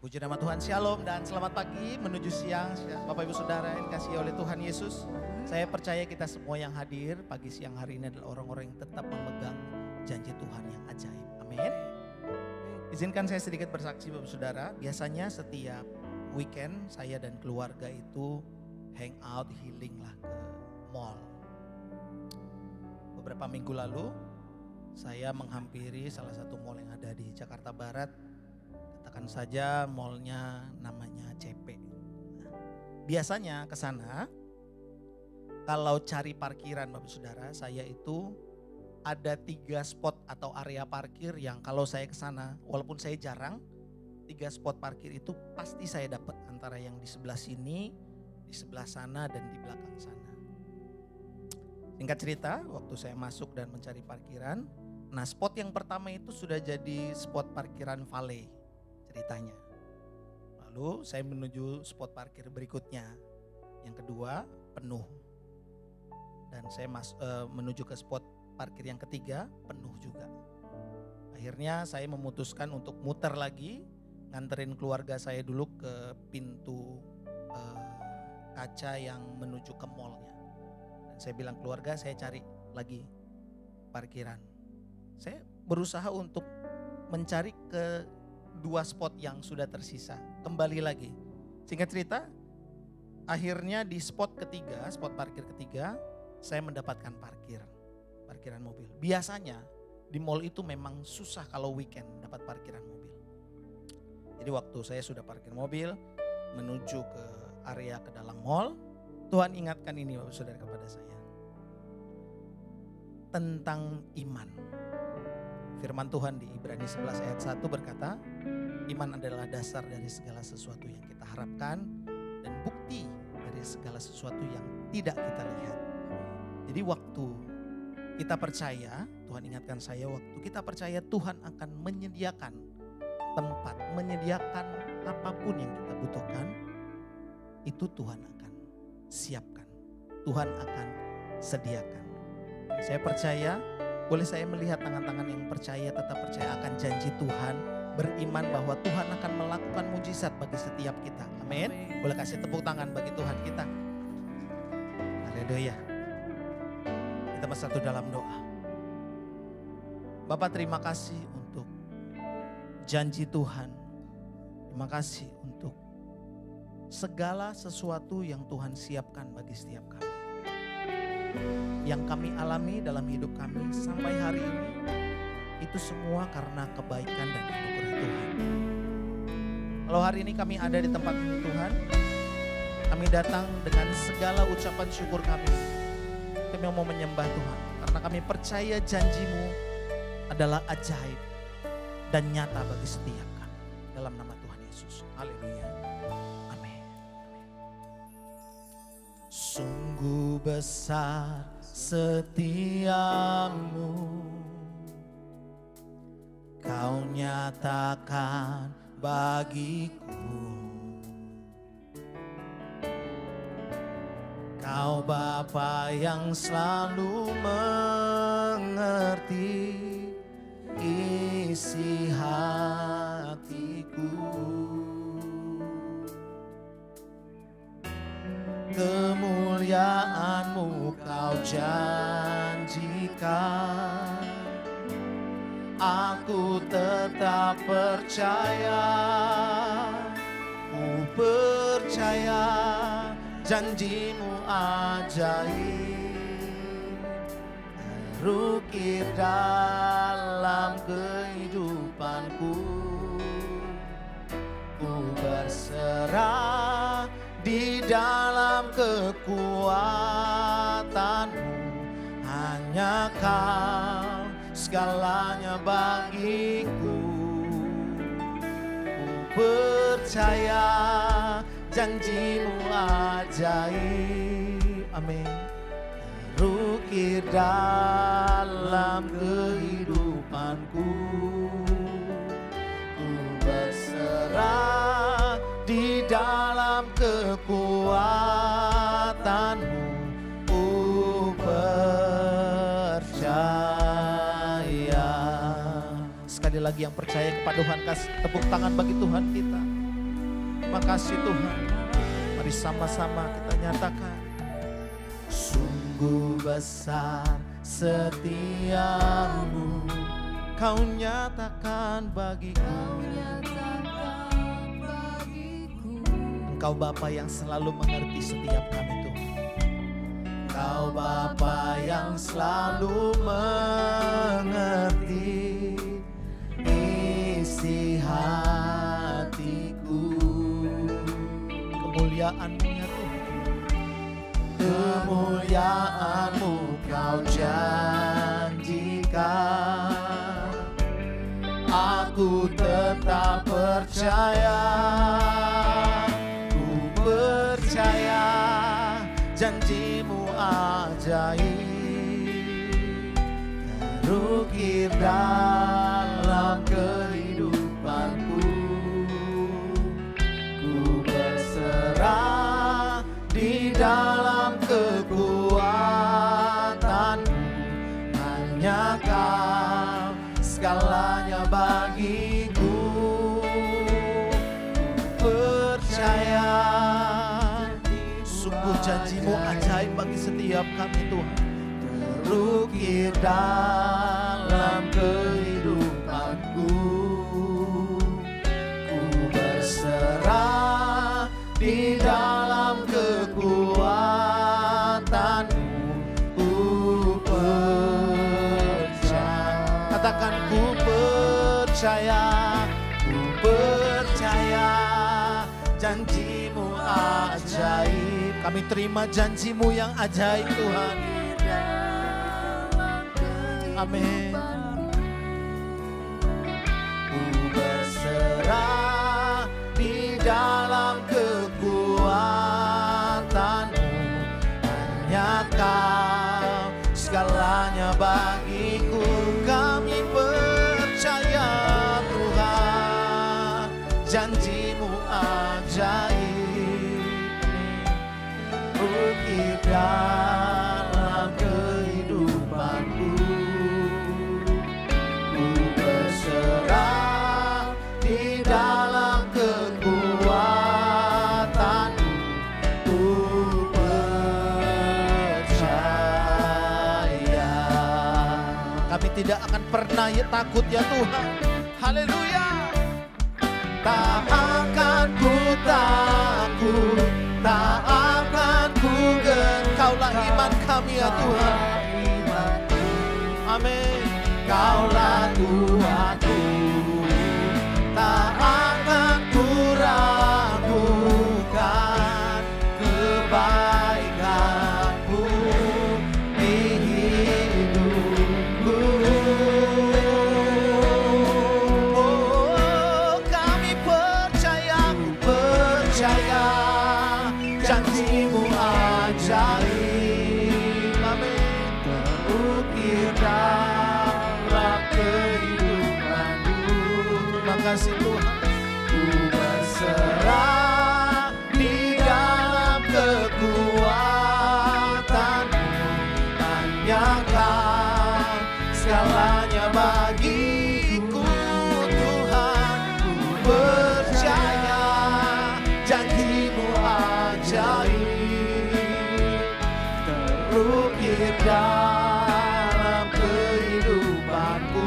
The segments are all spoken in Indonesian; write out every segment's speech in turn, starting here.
Puji nama Tuhan, Shalom dan selamat pagi menuju siang Bapak Ibu Saudara yang dikasihi oleh Tuhan Yesus. Saya percaya kita semua yang hadir pagi siang hari ini adalah orang-orang yang tetap memegang janji Tuhan yang ajaib. Amin. Izinkan saya sedikit bersaksi Bapak Saudara. Biasanya setiap weekend saya dan keluarga itu hangout, healing lah ke mall. Beberapa minggu lalu saya menghampiri salah satu mall yang ada di Jakarta Barat. Katakan saja mallnya namanya CP. Nah, biasanya ke sana kalau cari parkiran Bapak Saudara, saya itu ada 3 spot atau area parkir yang kalau saya ke sana, walaupun saya jarang, 3 spot parkir itu pasti saya dapat antara yang di sebelah sini, di sebelah sana dan di belakang sana. Singkat cerita, waktu saya masuk dan mencari parkiran, nah spot yang pertama itu sudah jadi spot parkiran valet. Ceritanya. Lalu saya menuju spot parkir berikutnya. Yang kedua penuh. Dan saya menuju ke spot parkir yang ketiga penuh juga. Akhirnya saya memutuskan untuk muter lagi. Nganterin keluarga saya dulu ke pintu kaca yang menuju ke mallnya. Dan saya bilang keluarga saya cari lagi parkiran. Saya berusaha untuk mencari ke 2 spot yang sudah tersisa. Kembali lagi. Singkat cerita, akhirnya di spot ketiga, spot parkir ketiga, saya mendapatkan parkiran mobil. Biasanya di mall itu memang susah kalau weekend dapat parkiran mobil. Jadi waktu saya sudah parkir mobil, menuju ke area ke dalam mall, Tuhan ingatkan ini Bapak Saudara kepada saya. Tentang iman. Firman Tuhan di Ibrani 11 ayat 1 berkata, iman adalah dasar dari segala sesuatu yang kita harapkan dan bukti dari segala sesuatu yang tidak kita lihat. Jadi waktu kita percaya, Tuhan ingatkan saya, waktu kita percaya Tuhan akan menyediakan tempat, menyediakan apapun yang kita butuhkan, itu Tuhan akan siapkan, Tuhan akan sediakan. Saya percaya, boleh saya melihat tangan-tangan yang percaya, tetap percaya akan janji Tuhan, beriman bahwa Tuhan akan melakukan mujizat bagi setiap kita. Amin. Boleh kasih tepuk tangan bagi Tuhan kita. Haleluya. Kita bersatu dalam doa. Bapak terima kasih untuk janji Tuhan. Terima kasih untuk segala sesuatu yang Tuhan siapkan bagi setiap kami. Yang kami alami dalam hidup kami sampai hari ini, itu semua karena kebaikan dan anugerah Tuhan. Kalau hari ini kami ada di tempat ini Tuhan, kami datang dengan segala ucapan syukur kami. Kami mau menyembah Tuhan karena kami percaya janji-Mu adalah ajaib dan nyata bagi setiap kami. Dalam nama Tuhan Yesus. Haleluya. Amin. Sungguh besar setiamu, Kau nyatakan bagiku. Kau Bapa yang selalu mengerti isi hatiku. Kemuliaan-Mu Kau janjikan, aku tetap percaya, ku percaya janji-Mu ajaib, terukir dalam kehidupanku. Kau segalanya bagiku. Ku percaya janjimu ajaib. Amin. Terukir dalam kehidupanku. Ku berserah di dalam kekuatanmu. Ku percaya. Sekali lagi yang percaya kepada Tuhan, kasih tepuk tangan bagi Tuhan kita. Terima kasih Tuhan. Mari sama-sama kita nyatakan. Sungguh besar setiamu, Kau nyatakan bagiku. Engkau Bapa yang selalu mengerti setiap kami Tuhan. Engkau Bapa yang selalu mengerti isi hatiku. Kemuliaan-Mu ya Tuhan. Kemuliaan-Mu Kau janjikan. Aku tetap percaya. Ku percaya janjimu ajaib. Terukir dalam kehidupanku. Ku berserah di dalam kekuatanmu. Hanya Kau segalanya bagiku. Ku percaya sungguh janjimu ajaib bagi setiap kami Tuhan. Terukir dalam kehidupanku. Ku berserah di dalam kekuatanmu. Ku percaya. Katakan ku percaya. Ku percaya janjimu ajaib. Kami terima janjimu yang ajaib Tuhan. Amin. Ku berserah di dalam kekuatanmu. Hanya Kau segalanya bagiku. Kami percaya Tuhan, janjimu ajaib. Ukir dalam kehidupanku. Ku berserah di dalam kekuatanmu. Ku percaya. Kami tidak akan pernah takut ya Tuhan. Haleluya. Tak akan ku takut, tak akan ku gentar. Kaulah iman kami ya Tuhan. Amin. Kaulah Tuhanku, tak akan ku ragukan kebaikan-Mu di hidupku. Oh, kami percaya, ku percaya janjimu ajaib. Amin. Terukir dalam kehidupanku. Terima kasih Tuhan. Ku berserah di dalam kekuatanmu. Hanya Kau segalanya bagiku Tuhan. Ku percaya janjimu ajaib. Terukir dalam kehidupanku.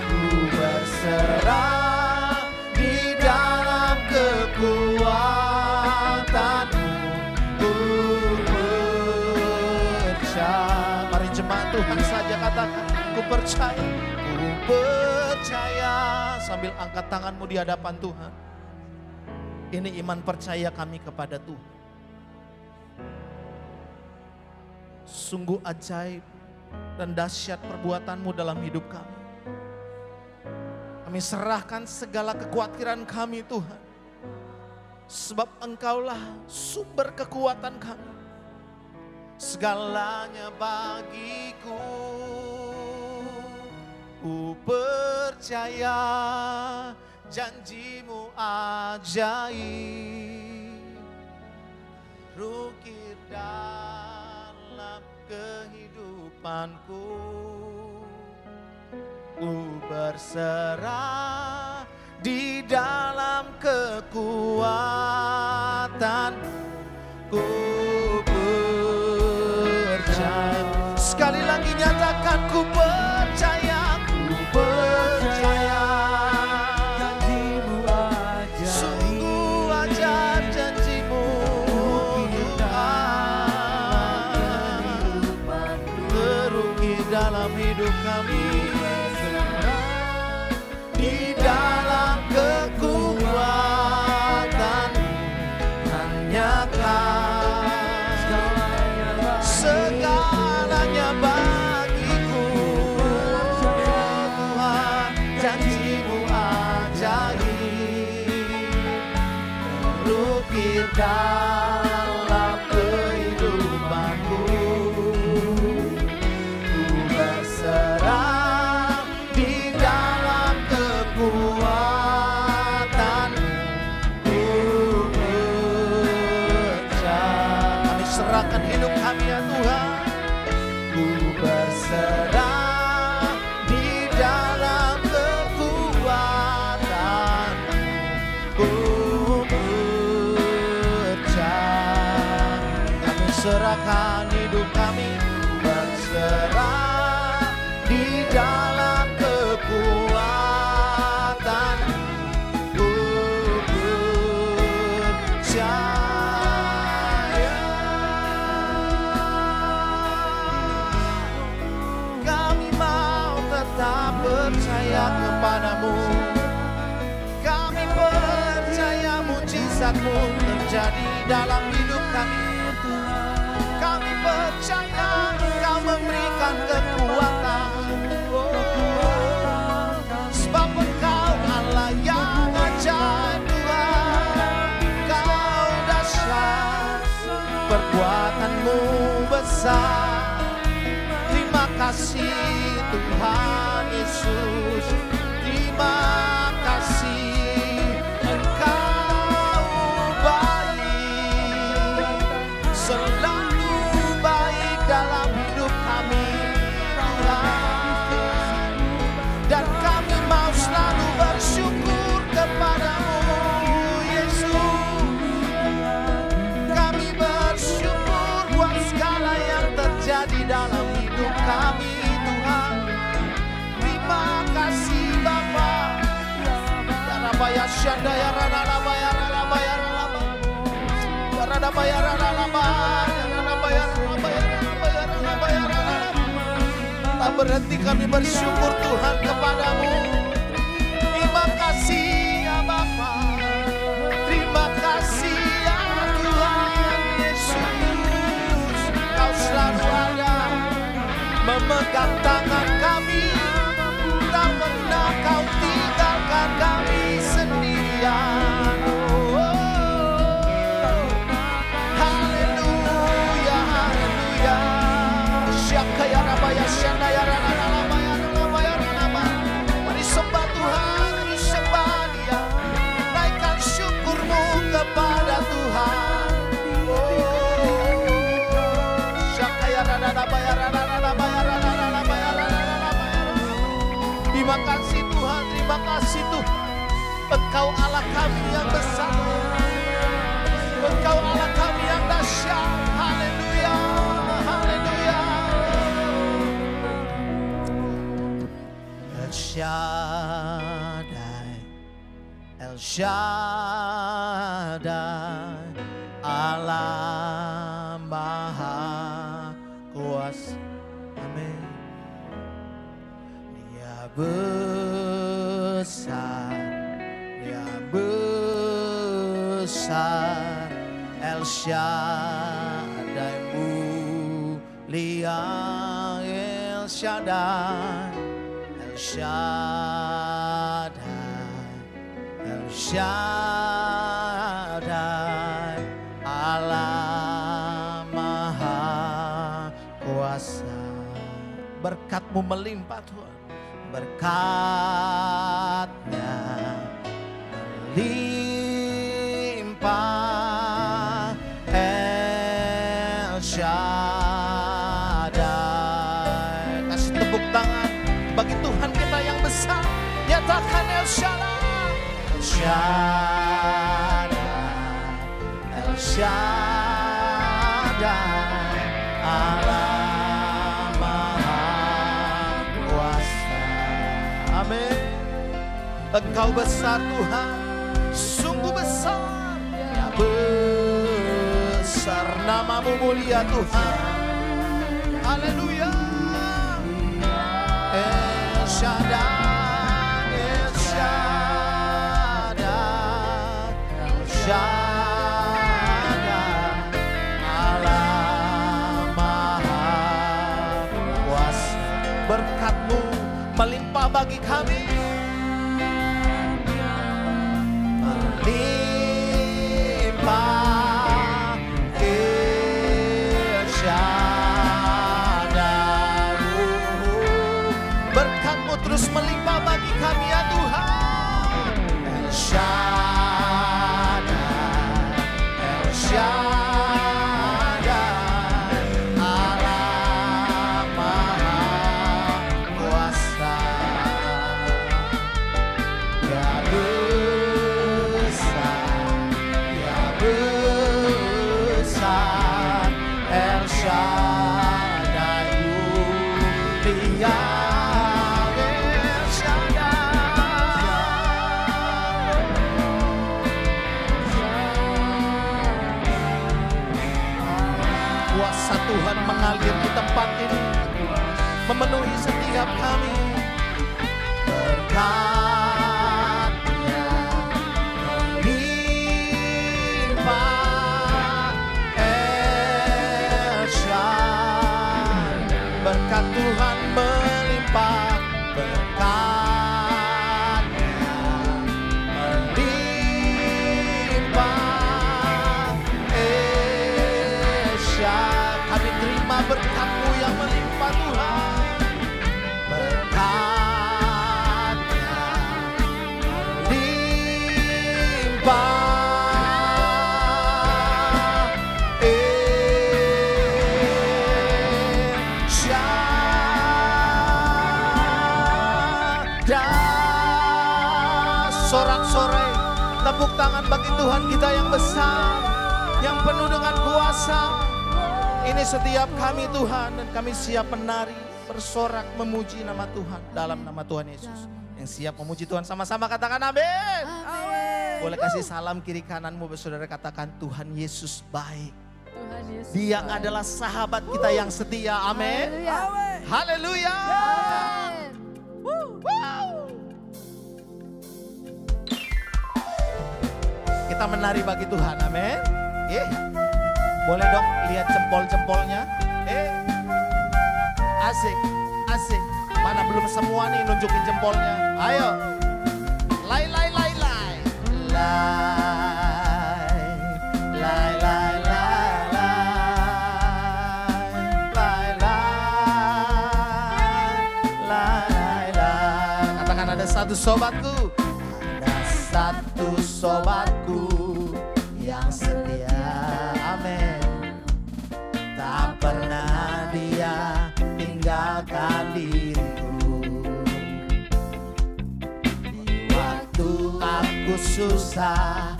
Ku berserah di dalam kekuatanmu. Ku percaya. Mari jemaat Tuhan saja katakan, ku percaya. Ku percaya. Sambil angkat tanganmu di hadapan Tuhan. Ini iman percaya kami kepada Tuhan. Sungguh ajaib dan dahsyat perbuatan-Mu dalam hidup kami. Kami serahkan segala kekhawatiran kami Tuhan. Sebab Engkaulah sumber kekuatan kami. Segalanya bagiku. Ku percaya janji-Mu ajaib. Rukir dalam kehidupanku. Ku berserah di dalam kekuatan. Ku percaya. Sekali lagi nyatakan ku percaya. Ku percaya. Janji-Mu ajaib. Sungguh ajaib janji-Mu Tuhan. Terukir dalam hidup kami. Di dalam kekuatan hanya Kau. Segalanya bagiku Tuhan. Janji-Mu ajaib. Terukir dalam kehidupanku. Ku berserah di dalam kekuatan. Ku percaya. Kami serahkan hidup kami ya Tuhan. Ku berserah di dalam kekuatan. Ku percaya. Kami serahkan hidup kami. Berserah di dalam kekuatan. Ku percaya. Kami mau tetap percaya kepada-Mu. Kami percaya mujizat-Mu terjadi dalam hidup kami. Kami percaya Engkau memberikan kekuatan. Sebab Engkau Allah yang ajaib Tuhan. Engkau dahsyat, perbuatan-Mu besar. Terima kasih Tuhan Yesus. Terima kasih Engkau baik. Selalu baik dalam hidup kami Tuhan. Dan kami mau selalu bersyukur kepada-Mu Yesus. Kami bersyukur buat segala yang terjadi dalam hidup kami Tuhan. Terima kasih Bapa. Darabaya syandaya ranabaya ranabaya ranabaya. Darabaya ranabaya ranabaya ranabaya ranabaya ranabaya ranabaya. Tak berhenti kami bersyukur Tuhan kepada-Mu. Terima kasih ya Bapa. Terima kasih ya Tuhan Yesus. Kau selalu ada memegang tangan kami. Tak pernah Kau tinggalkan kami sendirian. Haleluya, haleluya. Syakaya rabaya syandaya ranabaya ranabaya ranabaya. Mari sembah Tuhan, mari sembah Dia. Naikkan syukur-Mu kepada Tuhan. Syakaya ranabaya ranabaya ranabaya ranabaya. Terima kasih Tuhan, terima kasih Tuhan. Engkau Allah kami yang besar. Engkau Allah kami yang dahsyat. Haleluya, haleluya. El Shaddai, El Shaddai, Allah Maha Kuasa. Amin. Dia besar, Dia besar. El Shaddai Lia El Shaddai, El Shaddai, El Shaddai, Allah Maha Kuasa. Berkat-Mu melimpah Tuhan, berkat-Nya melimpah. El Shaddai. Kasih tepuk tangan bagi Tuhan kita yang besar. Nyatakan El Shaddai, El Shaddai, El Shaddai, Allah Maha Kuasa. Amin. Engkau besar Tuhan, sungguh besar, ya besar nama-Mu mulia Tuhan. Haleluya. El Shaddai, El Shaddai, El Shaddai, Allah Maha Kuasa. Berkat-Mu melimpah bagi kami, melimpah. El Shaddai, berkat-Mu terus melimpah bagi kami ya Tuhan. El Shaddai, El Shaddai, Allah Maha Kuasa. Ya besar, ya besar, El Shaddai mulia. El Shaddai, kuasa Tuhan mengalir di tempat ini, memenuhi setiap kami. Berkat-Nya melimpah. El Shaddai, berkat Tuhan melimpah. Berkat-Nya melimpah. El Shaddai, kami terima berkat-Mu yang melimpah Tuhan. Berkat-Nya melimpah. El Shaddai. Sorak-sorai tepuk tangan bagi Tuhan kita yang besar, yang penuh dengan kuasa. Ini setiap kami Tuhan, dan kami siap menari, bersorak, memuji nama Tuhan dalam nama Tuhan Yesus. Yang siap memuji Tuhan sama-sama katakan amin. Boleh kasih salam kiri kananmu, saudara, katakan Tuhan Yesus baik. Tuhan Yesus Dia baik. adalah sahabat kita yang setia. Amin. Haleluya. Wow. Kita menari bagi Tuhan. Amin. Boleh dong lihat jempol-jempolnya. Asik, asik. Mana belum semua nih nunjukin jempolnya. Ayo. Lai, lai, lai, lai. Lai, lai, lai, lai, lai, lai, lai. Katakan ada satu sobatku. Ada satu sobatku yang setia. Amin. Tak pernah dia tinggalkan diriku. Waktu aku susah,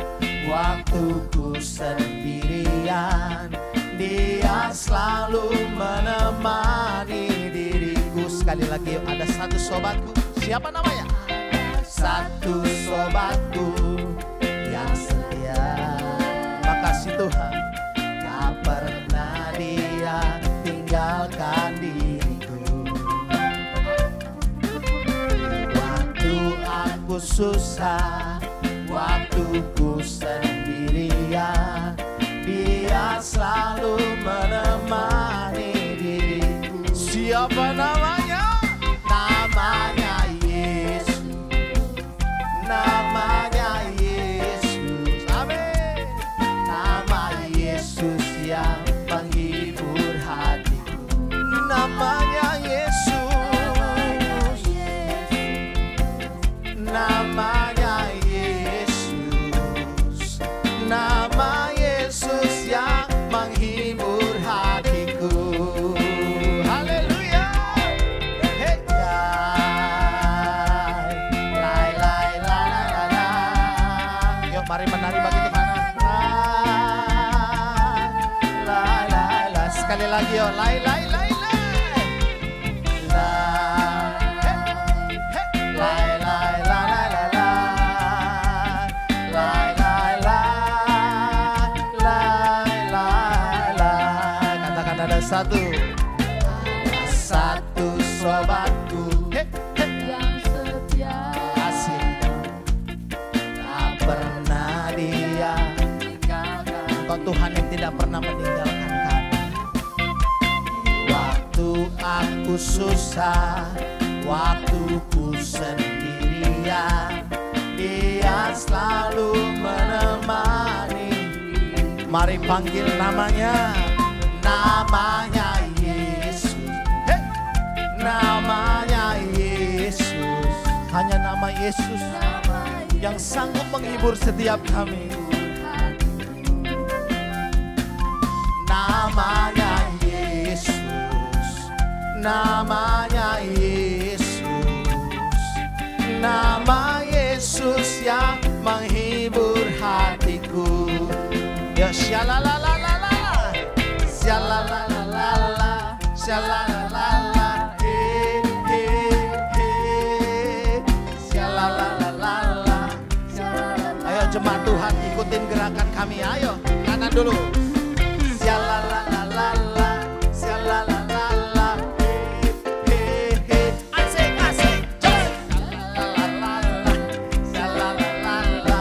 waktuku sendirian, dia selalu menemani diriku. Sekali lagi, ada satu sobatku. Siapa namanya? Satu sobatku yang setia. Makasih Tuhan, tak pernah dia tinggalkan diriku. Waktu aku susah, waktuku sendirian, dia selalu menemani diriku. Mari menari bagi Tuhan. La la la. Sekali lagi yo. La la la la. La. La la la la la la. La la la. La la la. Katakan ada satu. Satu sobatku. yang setia, Asik. Tak pernah dia tinggalkan. Engkau Tuhan yang tidak pernah meninggalkan kami. Waktu aku susah, waktuku sendirian, Dia selalu menemani. Mari panggil namanya, namanya Yesus. Hey! Namanya Yesus. Hanya nama Yesus yang sanggup menghibur setiap kami. Namanya Yesus, namanya Yesus, nama Yesus yang menghibur hatiku. Ya syalalalala, syalalalala, syalalalala, syalalalala. Ayo jemaat Tuhan, ikutin gerakan kami. Ayo kanan dulu. Syalalalala, syalalalala, asik asik, syalalalala, syalalalala.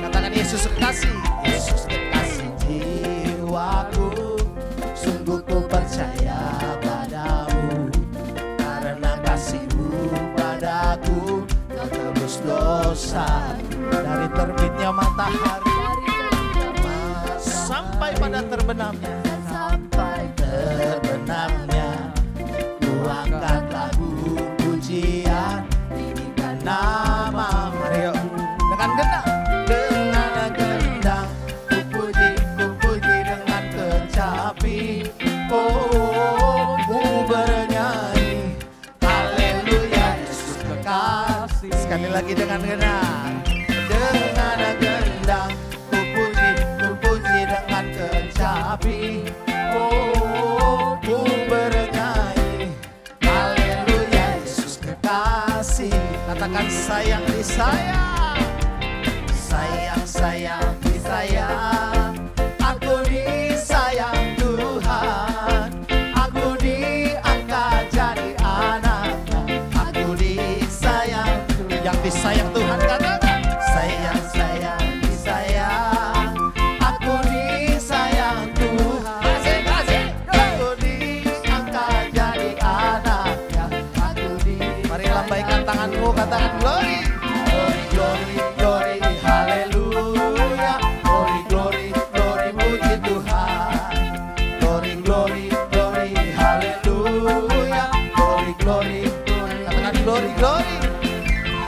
Katakan Yesus kekasih, Yesus kekasih jiwaku, sungguh ku percaya padamu, karena kasih-Mu padaku Kau tebus dosa dari terbitnya matahari sampai pada terbenamnya, sampai terbenamnya. Ku angkat lagu pujian, tinggikan nama. Mari yuk dengan gendang, dengan gendang, ku puji dengan kecapi. Oh, ku bernyanyi, haleluya Yesus kekasih. Sekali lagi dengan gendang, dengan gendang, ku puji dengan kecapi. Oh, ku bernyanyi, haleluya Yesus kekasih. Katakan sayang disayang, sayang sayang disayang. Aku disayang Tuhan, aku diangkat jadi anaknya. Aku disayang, yang disayang Tuhan katakan sayang sayang disayang. Aku disayang Tuhan, aku diangkat jadi anaknya. Mari lambaikan tanganmu, katakan glory, glory, glory, glory, haleluya. Glory, glory, glory, puji Tuhan. Glory, glory, glory, haleluya. Glory, glory, glory, katakan glory, glory.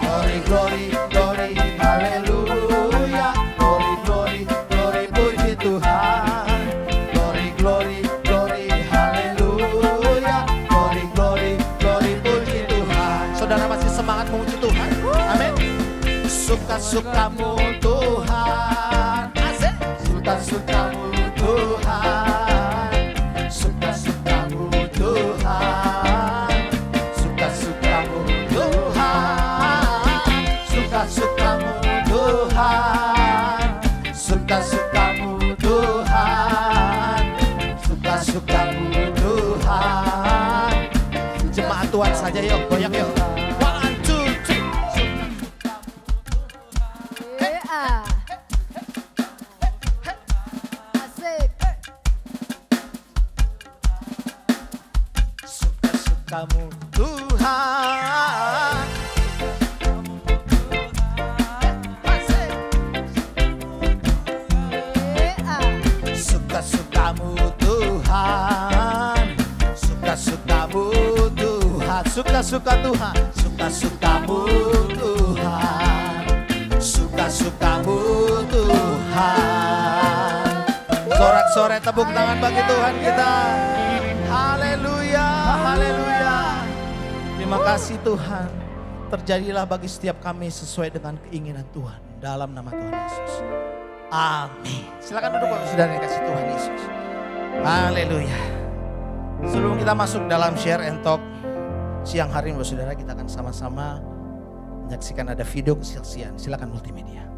Glory, glory, glory, haleluya. Glory, glory, glory, puji Tuhan. Glory, glory, glory, haleluya. Glory, glory, glory, puji Tuhan. Saudara masih semangat memuji Tuhan? Amin. Suka-sukamu Tuhan, asik. Suka-sukamu Tuhan, suka-sukamu Tuhan, suka-sukamu Tuhan, suka-sukamu Tuhan, suka-sukamu Tuhan, suka-sukamu Tuhan. Jemaat Tuhan saja yuk, goyang yuk. One, two, three. Asik. Suka-sukamu Tuhan. Asik. Suka-sukamu Tuhan, suka-sukamu Tuhan, suka-suka Tuhan, suka-sukamu Tuhan, suka-sukamu Tuhan. Sorak-sorai tepuk tangan bagi Tuhan kita. Haleluya, haleluya. Terima kasih Tuhan. Terjadilah bagi setiap kami sesuai dengan keinginan Tuhan. dalam nama Tuhan Yesus. Amin. Silakan duduk Bapak Saudara yang kasih Tuhan Yesus. Haleluya. Sebelum kita masuk dalam share and talk siang hari ini Bapak Saudara, kita akan sama-sama menyaksikan ada video kesaksian. Silakan multimedia.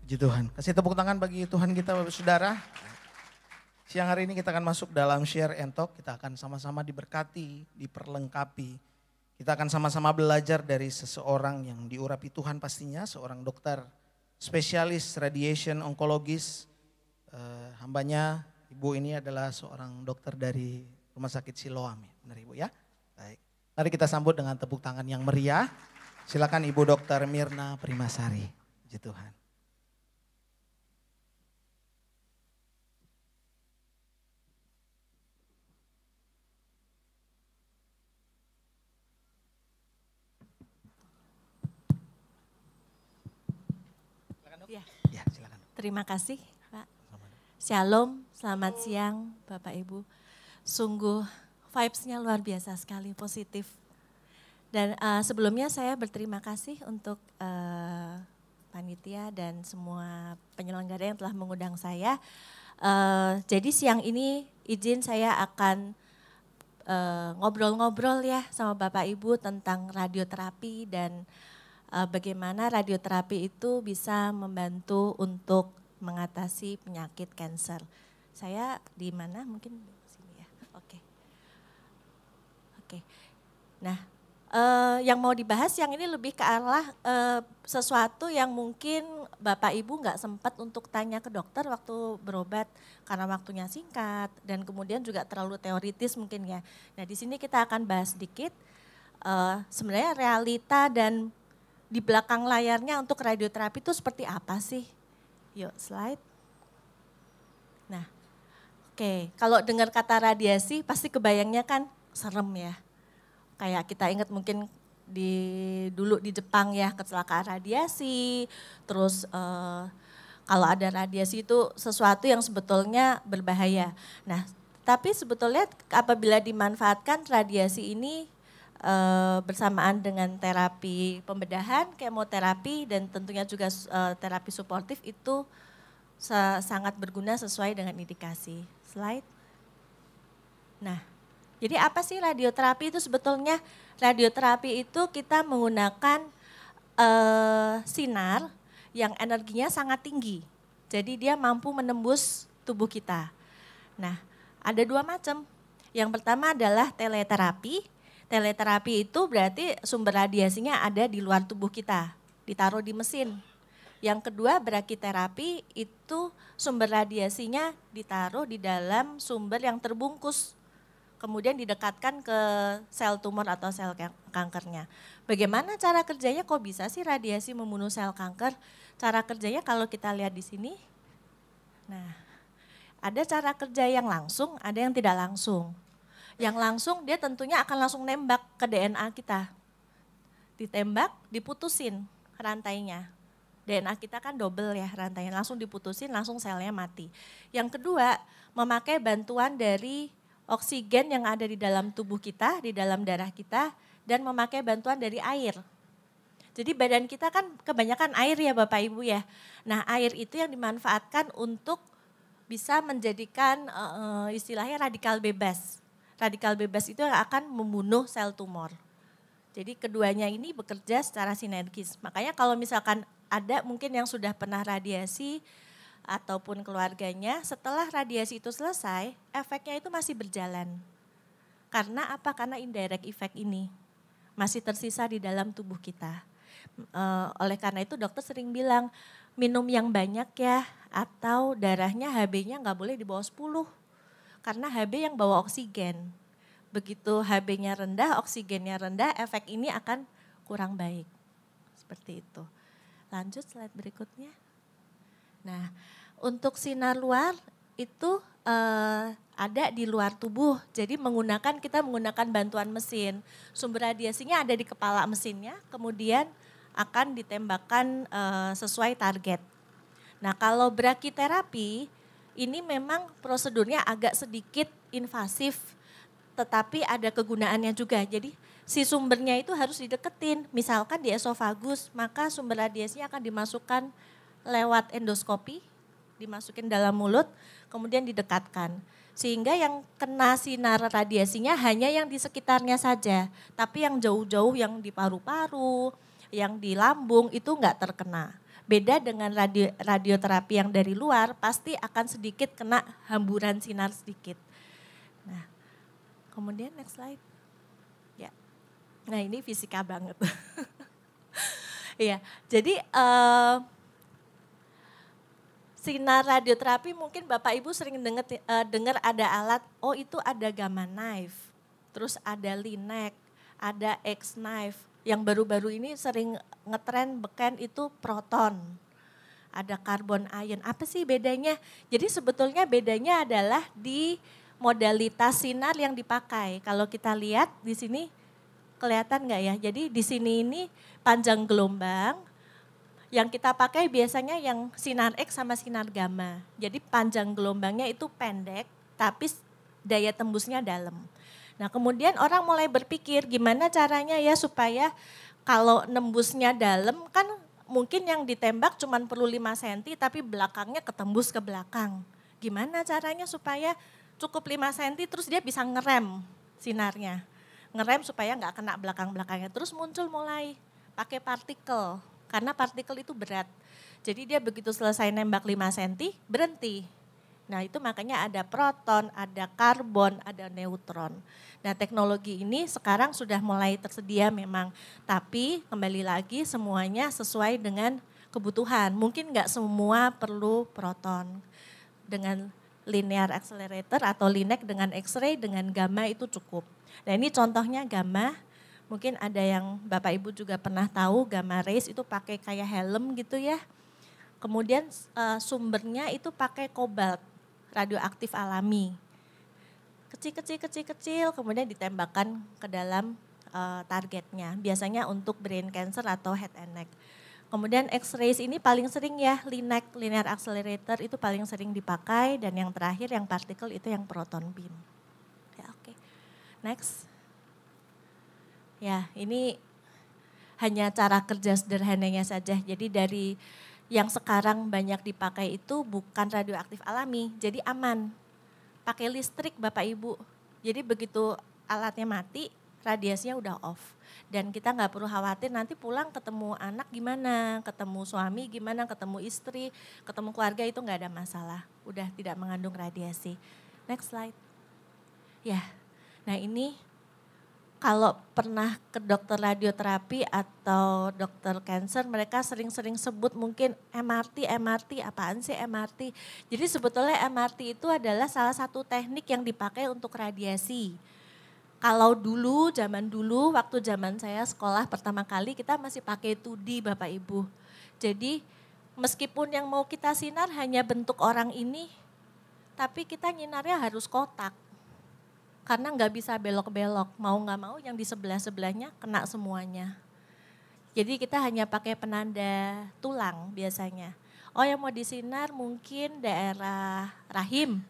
Puji Tuhan. Kasih tepuk tangan bagi Tuhan kita Bapak Saudara. Siang hari ini kita akan masuk dalam share and talk. Kita akan sama-sama diberkati, diperlengkapi. Kita akan sama-sama belajar dari seseorang yang diurapi Tuhan pastinya. Seorang dokter spesialis radiation onkologis. Hambanya ibu ini adalah seorang dokter dari Rumah Sakit Siloam. Benar Ibu ya? Baik. Mari kita sambut dengan tepuk tangan yang meriah. Silakan Ibu Dokter Mirna Primasari. Puji Tuhan. Ya, silakan. terima kasih Pak. Shalom, selamat siang Bapak Ibu. Sungguh vibes-nya luar biasa sekali, positif. Dan sebelumnya saya berterima kasih untuk panitia dan semua penyelenggara yang telah mengundang saya. Jadi siang ini izin saya akan ngobrol-ngobrol ya sama Bapak Ibu tentang radioterapi dan bagaimana radioterapi itu bisa membantu untuk mengatasi penyakit kanker. Saya di mana? Mungkin di sini ya. Oke. Nah, yang mau dibahas yang ini lebih ke arah sesuatu yang mungkin Bapak Ibu nggak sempat untuk tanya ke dokter waktu berobat karena waktunya singkat dan kemudian juga terlalu teoritis mungkin ya. Nah, di sini kita akan bahas sedikit sebenarnya realita dan di belakang layarnya untuk radioterapi itu seperti apa sih? Yuk slide. Nah, oke, kalau dengar kata radiasi pasti kebayangnya kan serem ya. Kayak kita ingat mungkin dulu di Jepang ya, kecelakaan radiasi, terus kalau ada radiasi itu sesuatu yang sebetulnya berbahaya. Nah, tapi sebetulnya apabila dimanfaatkan radiasi ini bersamaan dengan terapi pembedahan, kemoterapi, dan tentunya juga terapi suportif itu sangat berguna sesuai dengan indikasi. Slide. Nah, jadi apa sih radioterapi itu sebetulnya? Radioterapi itu kita menggunakan sinar yang energinya sangat tinggi. Jadi dia mampu menembus tubuh kita. Nah, ada dua macam. Yang pertama adalah teleterapi. Teleterapi itu berarti sumber radiasinya ada di luar tubuh kita, ditaruh di mesin. Yang kedua brachytherapy itu sumber radiasinya ditaruh di dalam sumber yang terbungkus. Kemudian didekatkan ke sel tumor atau sel kankernya. Bagaimana cara kerjanya, kok bisa sih radiasi membunuh sel kanker? Cara kerjanya kalau kita lihat di sini. Nah, ada cara kerja yang langsung, ada yang tidak langsung. Yang langsung dia tentunya akan langsung nembak ke DNA kita. Ditembak, diputusin rantainya. DNA kita kan double ya rantainya, langsung diputusin, langsung selnya mati. Yang kedua, memakai bantuan dari oksigen yang ada di dalam tubuh kita, di dalam darah kita, dan memakai bantuan dari air. Jadi badan kita kan kebanyakan air ya Bapak Ibu ya. Nah air itu yang dimanfaatkan untuk bisa menjadikan istilahnya radikal bebas. Radikal bebas itu yang akan membunuh sel tumor. Jadi keduanya ini bekerja secara sinergis. Makanya kalau misalkan ada mungkin yang sudah pernah radiasi ataupun keluarganya, setelah radiasi itu selesai, efeknya itu masih berjalan. Karena apa? Karena indirect effect ini masih tersisa di dalam tubuh kita. Oleh karena itu dokter sering bilang, minum yang banyak ya, atau darahnya HB-nya nggak boleh di bawah 10. Karena HB yang bawa oksigen. Begitu HB-nya rendah, oksigennya rendah, efek ini akan kurang baik. Seperti itu. Lanjut slide berikutnya. Nah, untuk sinar luar itu ada di luar tubuh. Jadi kita menggunakan bantuan mesin. Sumber radiasinya ada di kepala mesinnya, kemudian akan ditembakkan sesuai target. Nah, kalau brachytherapy ini memang prosedurnya agak sedikit invasif, tetapi ada kegunaannya juga. Jadi si sumbernya itu harus dideketin. Misalkan di esofagus, maka sumber radiasinya akan dimasukkan lewat endoskopi, dimasukin dalam mulut, kemudian didekatkan. Sehingga yang kena sinar radiasinya hanya yang di sekitarnya saja. Tapi yang jauh-jauh yang di paru-paru, yang di lambung itu enggak terkena. Beda dengan radioterapi yang dari luar, pasti akan sedikit kena hamburan sinar sedikit. Nah, kemudian next slide. Ya. Nah, ini fisika banget. Iya, jadi sinar radioterapi mungkin Bapak Ibu sering dengar ada alat, oh itu ada gamma knife, terus ada linek, ada X-knife. Yang baru-baru ini sering ngetren beken itu proton, ada karbon ion. Apa sih bedanya? Jadi sebetulnya bedanya adalah di modalitas sinar yang dipakai. Kalau kita lihat di sini kelihatan nggak ya? Jadi di sini ini panjang gelombang. Yang kita pakai biasanya yang sinar X sama sinar gamma. Jadi panjang gelombangnya itu pendek, tapi daya tembusnya dalam. Nah kemudian orang mulai berpikir gimana caranya ya supaya kalau nembusnya dalam kan mungkin yang ditembak cuma perlu 5 cm tapi belakangnya ketembus ke belakang. Gimana caranya supaya cukup 5 cm terus dia bisa ngerem sinarnya. Ngerem supaya nggak kena belakang-belakangnya. Terus muncul mulai pakai partikel. Karena partikel itu berat. Jadi dia begitu selesai nembak 5 cm, berhenti. Nah itu makanya ada proton, ada karbon, ada neutron. Nah teknologi ini sekarang sudah mulai tersedia memang. Tapi kembali lagi semuanya sesuai dengan kebutuhan. Mungkin nggak semua perlu proton. Dengan linear accelerator atau linek dengan X-ray, dengan gamma itu cukup. Nah ini contohnya gamma. Mungkin ada yang Bapak Ibu juga pernah tahu gamma rays itu pakai kayak helm gitu ya. Kemudian sumbernya itu pakai kobalt radioaktif alami. Kecil, kemudian ditembakkan ke dalam targetnya. Biasanya untuk brain cancer atau head and neck. Kemudian X-rays ini paling sering ya, LINAC, Linear Accelerator itu paling sering dipakai. Dan yang terakhir yang partikel itu yang proton beam. Ya, oke. Next. Ya, ini hanya cara kerja sederhananya saja. Jadi dari yang sekarang banyak dipakai itu bukan radioaktif alami, jadi aman. Pakai listrik Bapak Ibu. Jadi begitu alatnya mati, radiasinya udah off. Dan kita nggak perlu khawatir nanti pulang ketemu anak gimana, ketemu suami gimana, ketemu istri, ketemu keluarga itu nggak ada masalah. Udah tidak mengandung radiasi. Next slide. Ya, nah ini kalau pernah ke dokter radioterapi atau dokter cancer, mereka sering-sering sebut mungkin MRT, apaan sih MRT? Jadi sebetulnya MRT itu adalah salah satu teknik yang dipakai untuk radiasi. Kalau dulu, waktu zaman saya sekolah pertama kali kita masih pakai 2D Bapak Ibu. Jadi meskipun yang mau kita sinar hanya bentuk orang ini, tapi kita nyinarnya harus kotak. Karena nggak bisa belok-belok, mau nggak mau yang di sebelah-sebelahnya kena semuanya. Jadi kita hanya pakai penanda tulang biasanya. Oh yang mau disinar mungkin daerah rahim.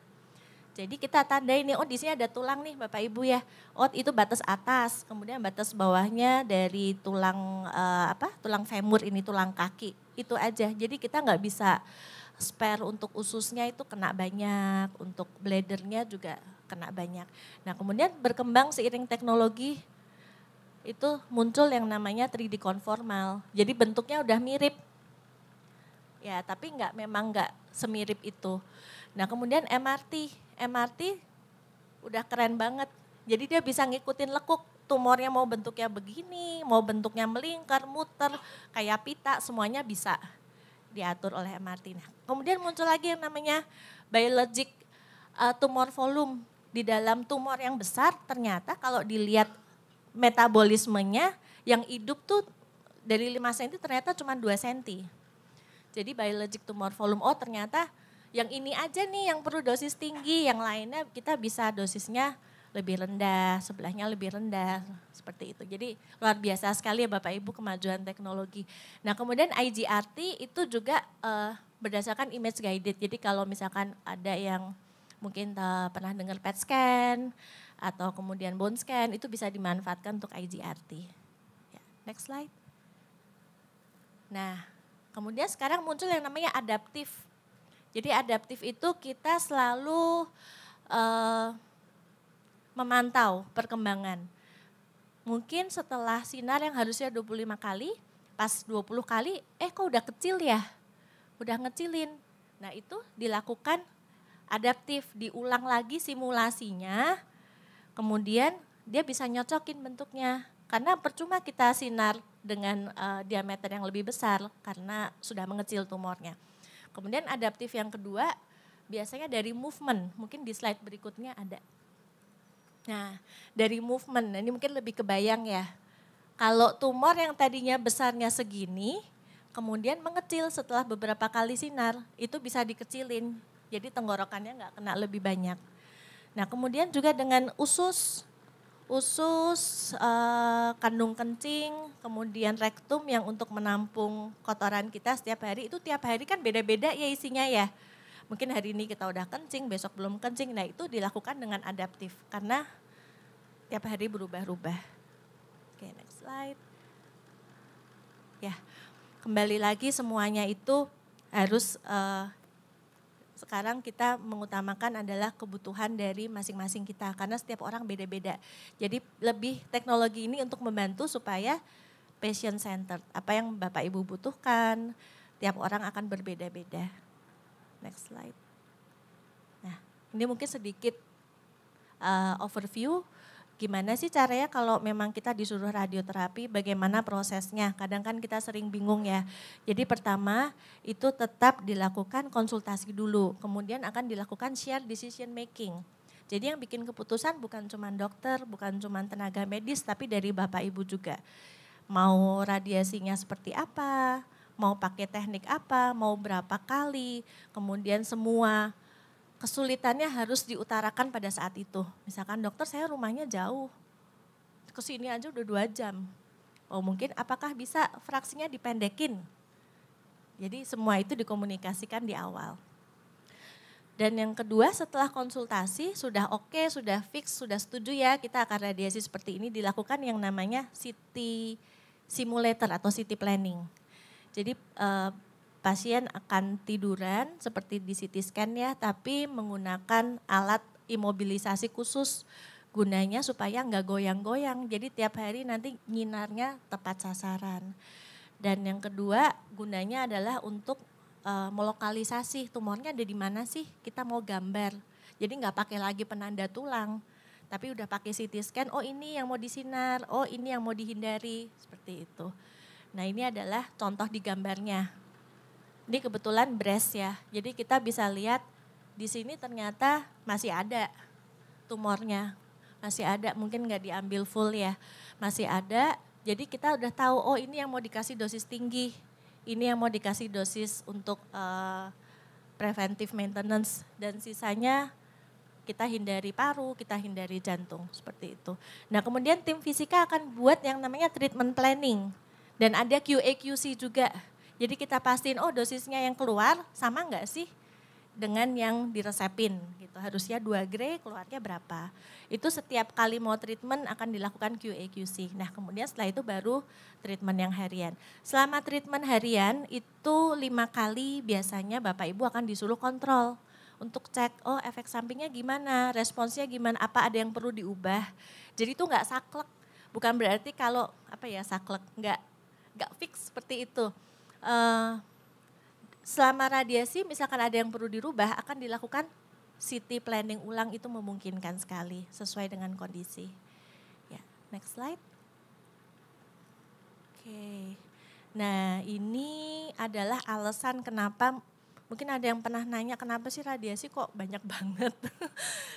Jadi kita tandai nih, oh di sini ada tulang nih Bapak Ibu ya. Oh itu batas atas, kemudian batas bawahnya dari tulang tulang femur ini tulang kaki. Itu aja, jadi kita nggak bisa spare untuk ususnya itu kena banyak, untuk bladernya juga kena banyak. Nah kemudian berkembang seiring teknologi itu muncul yang namanya 3D konformal. Jadi bentuknya udah mirip. Ya tapi memang nggak semirip itu. Nah kemudian MRT udah keren banget. Jadi dia bisa ngikutin lekuk. Tumornya mau bentuknya begini, mau bentuknya melingkar, muter, kayak pita, semuanya bisa diatur oleh MRT. Nah, kemudian muncul lagi yang namanya biologic tumor volume. Di dalam tumor yang besar ternyata kalau dilihat metabolismenya yang hidup tuh dari 5 cm ternyata cuma 2 cm. Jadi biologic tumor volume, oh ternyata yang ini aja nih yang perlu dosis tinggi, yang lainnya kita bisa dosisnya lebih rendah, sebelahnya lebih rendah, seperti itu. Jadi luar biasa sekali ya Bapak Ibu kemajuan teknologi. Nah kemudian IGRT itu juga berdasarkan image guided, jadi kalau misalkan ada yang mungkin pernah dengar PET scan atau kemudian bone scan itu bisa dimanfaatkan untuk IGRT. Ya, next slide. Nah, kemudian sekarang muncul yang namanya adaptif. Jadi adaptif itu kita selalu memantau perkembangan. Mungkin setelah sinar yang harusnya 25 kali, pas 20 kali, kok udah kecil ya? Udah ngecilin. Nah itu dilakukan adaptif, diulang lagi simulasinya, kemudian dia bisa nyocokin bentuknya. Karena percuma kita sinar dengan diameter yang lebih besar karena sudah mengecil tumornya. Kemudian adaptif yang kedua biasanya dari movement, mungkin di slide berikutnya ada. Nah dari movement, ini mungkin lebih kebayang ya. Kalau tumor yang tadinya besarnya segini, kemudian mengecil setelah beberapa kali sinar, itu bisa dikecilin. Jadi tenggorokannya nggak kena lebih banyak. Nah kemudian juga dengan usus, kandung kencing, kemudian rektum yang untuk menampung kotoran kita setiap hari, itu tiap hari kan beda-beda ya isinya ya. Mungkin hari ini kita udah kencing, besok belum kencing, nah itu dilakukan dengan adaptif karena tiap hari berubah-ubah. Oke next slide. Ya kembali lagi semuanya itu harus sekarang kita mengutamakan adalah kebutuhan dari masing-masing kita karena setiap orang beda-beda. Jadi lebih teknologi ini untuk membantu supaya patient centered. Apa yang Bapak Ibu butuhkan, tiap orang akan berbeda-beda. Next slide. Nah, ini mungkin sedikit overview. Gimana sih caranya kalau memang kita disuruh radioterapi, bagaimana prosesnya? Kadang kan kita sering bingung ya. Jadi pertama itu tetap dilakukan konsultasi dulu, kemudian akan dilakukan share decision making. Jadi yang bikin keputusan bukan cuma dokter, bukan cuma tenaga medis, tapi dari Bapak Ibu juga. Mau radiasinya seperti apa, mau pakai teknik apa, mau berapa kali, kemudian semua kesulitannya harus diutarakan pada saat itu. Misalkan dokter saya rumahnya jauh, ke sini aja udah 2 jam. Oh mungkin apakah bisa fraksinya dipendekin? Jadi semua itu dikomunikasikan di awal. Dan yang kedua setelah konsultasi sudah oke, sudah fix, sudah setuju ya kita akan radiasi seperti ini, dilakukan yang namanya CT simulator atau CT planning. Jadi pasien akan tiduran seperti di CT scan ya, tapi menggunakan alat imobilisasi khusus gunanya supaya nggak goyang-goyang. Jadi tiap hari nanti nyinarnya tepat sasaran. Dan yang kedua gunanya adalah untuk melokalisasi tumornya ada di mana sih, kita mau gambar. Jadi nggak pakai lagi penanda tulang, tapi udah pakai CT scan, oh ini yang mau disinar, oh ini yang mau dihindari, seperti itu. Nah ini adalah contoh di gambarnya. Ini kebetulan breast ya, jadi kita bisa lihat di sini ternyata masih ada tumornya, masih ada, mungkin nggak diambil full ya, masih ada. Jadi kita udah tahu, oh ini yang mau dikasih dosis tinggi, ini yang mau dikasih dosis untuk preventive maintenance, dan sisanya kita hindari paru, kita hindari jantung, seperti itu. Nah kemudian tim fisika akan buat yang namanya treatment planning, dan ada QA/QC juga. Jadi kita pastiin, oh dosisnya yang keluar sama enggak sih dengan yang diresepin gitu. Harusnya 2 gray, keluarnya berapa. Itu setiap kali mau treatment akan dilakukan QA/QC. Nah kemudian setelah itu baru treatment yang harian. Selama treatment harian itu 5 kali biasanya Bapak Ibu akan disuruh kontrol. Untuk cek, oh efek sampingnya gimana, responsnya gimana, apa ada yang perlu diubah. Jadi itu enggak saklek, bukan berarti kalau saklek, enggak fix seperti itu. Selama radiasi misalkan ada yang perlu dirubah akan dilakukan CT planning ulang, itu memungkinkan sekali sesuai dengan kondisi. Ya, next slide. Oke. Nah, ini adalah alasan kenapa mungkin ada yang pernah nanya kenapa sih radiasi kok banyak banget.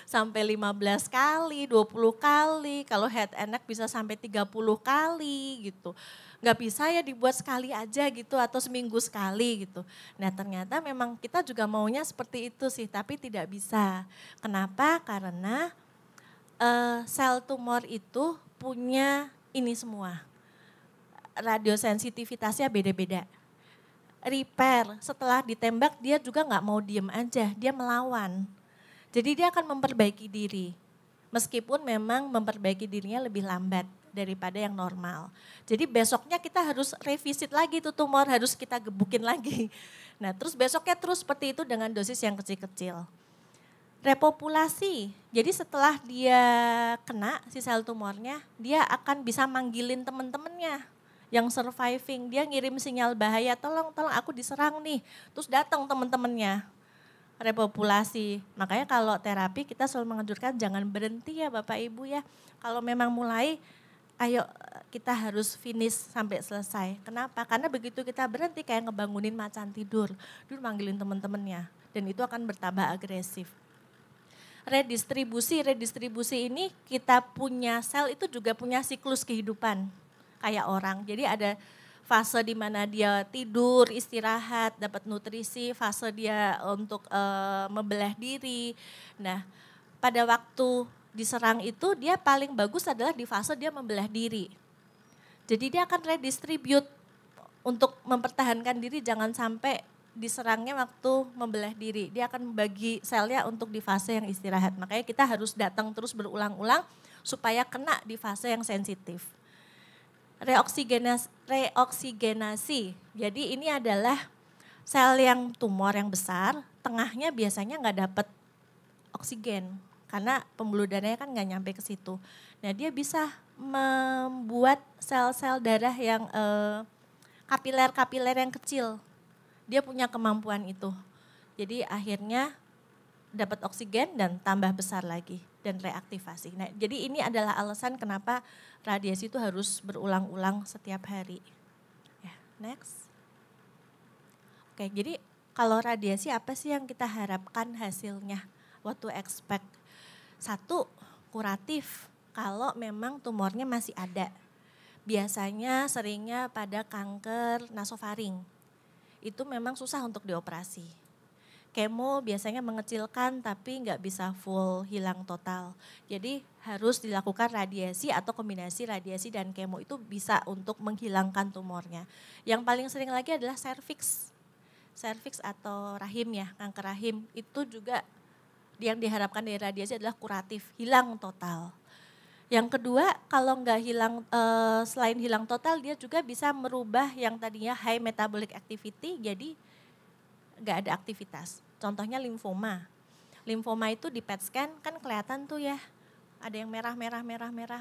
Sampai 15 kali, 20 kali, kalau head and neck bisa sampai 30 kali gitu. Nggak bisa ya dibuat sekali aja gitu atau seminggu sekali gitu. Nah ternyata memang kita juga maunya seperti itu sih, tapi tidak bisa. Kenapa? Karena sel tumor itu punya ini semua. Radiosensitivitasnya beda-beda. Repair, setelah ditembak dia juga nggak mau diem aja, dia melawan. Jadi dia akan memperbaiki diri. Meskipun memang memperbaiki dirinya lebih lambat daripada yang normal. Jadi besoknya kita harus revisit lagi tuh tumor, harus kita gebukin lagi. Nah terus besoknya terus seperti itu dengan dosis yang kecil-kecil. Repopulasi, jadi setelah dia kena si sel tumornya, dia akan bisa manggilin teman-temannya yang surviving. Dia ngirim sinyal bahaya, tolong aku diserang nih. Terus datang teman-temannya. Repopulasi. Makanya kalau terapi kita selalu menganjurkan jangan berhenti ya Bapak Ibu ya. Kalau memang mulai, ayo kita harus finish sampai selesai. Kenapa? Karena begitu kita berhenti kayak ngebangunin macan tidur. Dia manggilin teman-temannya dan itu akan bertambah agresif. Redistribusi ini kita punya sel itu juga punya siklus kehidupan kayak orang. Jadi ada fase di mana dia tidur, istirahat, dapat nutrisi, fase dia untuk membelah diri. Nah, pada waktu diserang itu dia paling bagus adalah di fase dia membelah diri. Jadi dia akan redistribute untuk mempertahankan diri, jangan sampai diserangnya waktu membelah diri. Dia akan membagi selnya untuk di fase yang istirahat. Makanya kita harus datang terus berulang-ulang supaya kena di fase yang sensitif. Reoksigenasi. Jadi ini adalah sel yang tumor yang besar, tengahnya biasanya nggak dapat oksigen karena pembuluh darahnya kan nggak nyampe ke situ. Nah dia bisa membuat sel-sel darah yang kapiler-kapiler yang kecil. Dia punya kemampuan itu. Jadi akhirnya dapat oksigen dan tambah besar lagi dan reaktivasi. Nah, jadi ini adalah alasan kenapa radiasi itu harus berulang-ulang setiap hari. Ya, next. Oke, jadi kalau radiasi apa sih yang kita harapkan hasilnya? What to expect? Satu, kuratif kalau memang tumornya masih ada. Biasanya seringnya pada kanker nasofaring. Itu memang susah untuk dioperasi. Kemo biasanya mengecilkan tapi nggak bisa full hilang total. Jadi harus dilakukan radiasi atau kombinasi radiasi dan kemo itu bisa untuk menghilangkan tumornya. Yang paling sering lagi adalah serviks. Serviks atau rahim ya, kanker rahim itu juga yang diharapkan dari radiasi adalah kuratif, hilang total. Yang kedua, kalau nggak hilang, selain hilang total, dia juga bisa merubah yang tadinya high metabolic activity jadi nggak ada aktivitas. Contohnya limfoma. Limfoma itu di PET scan kan kelihatan tuh ya, ada yang merah,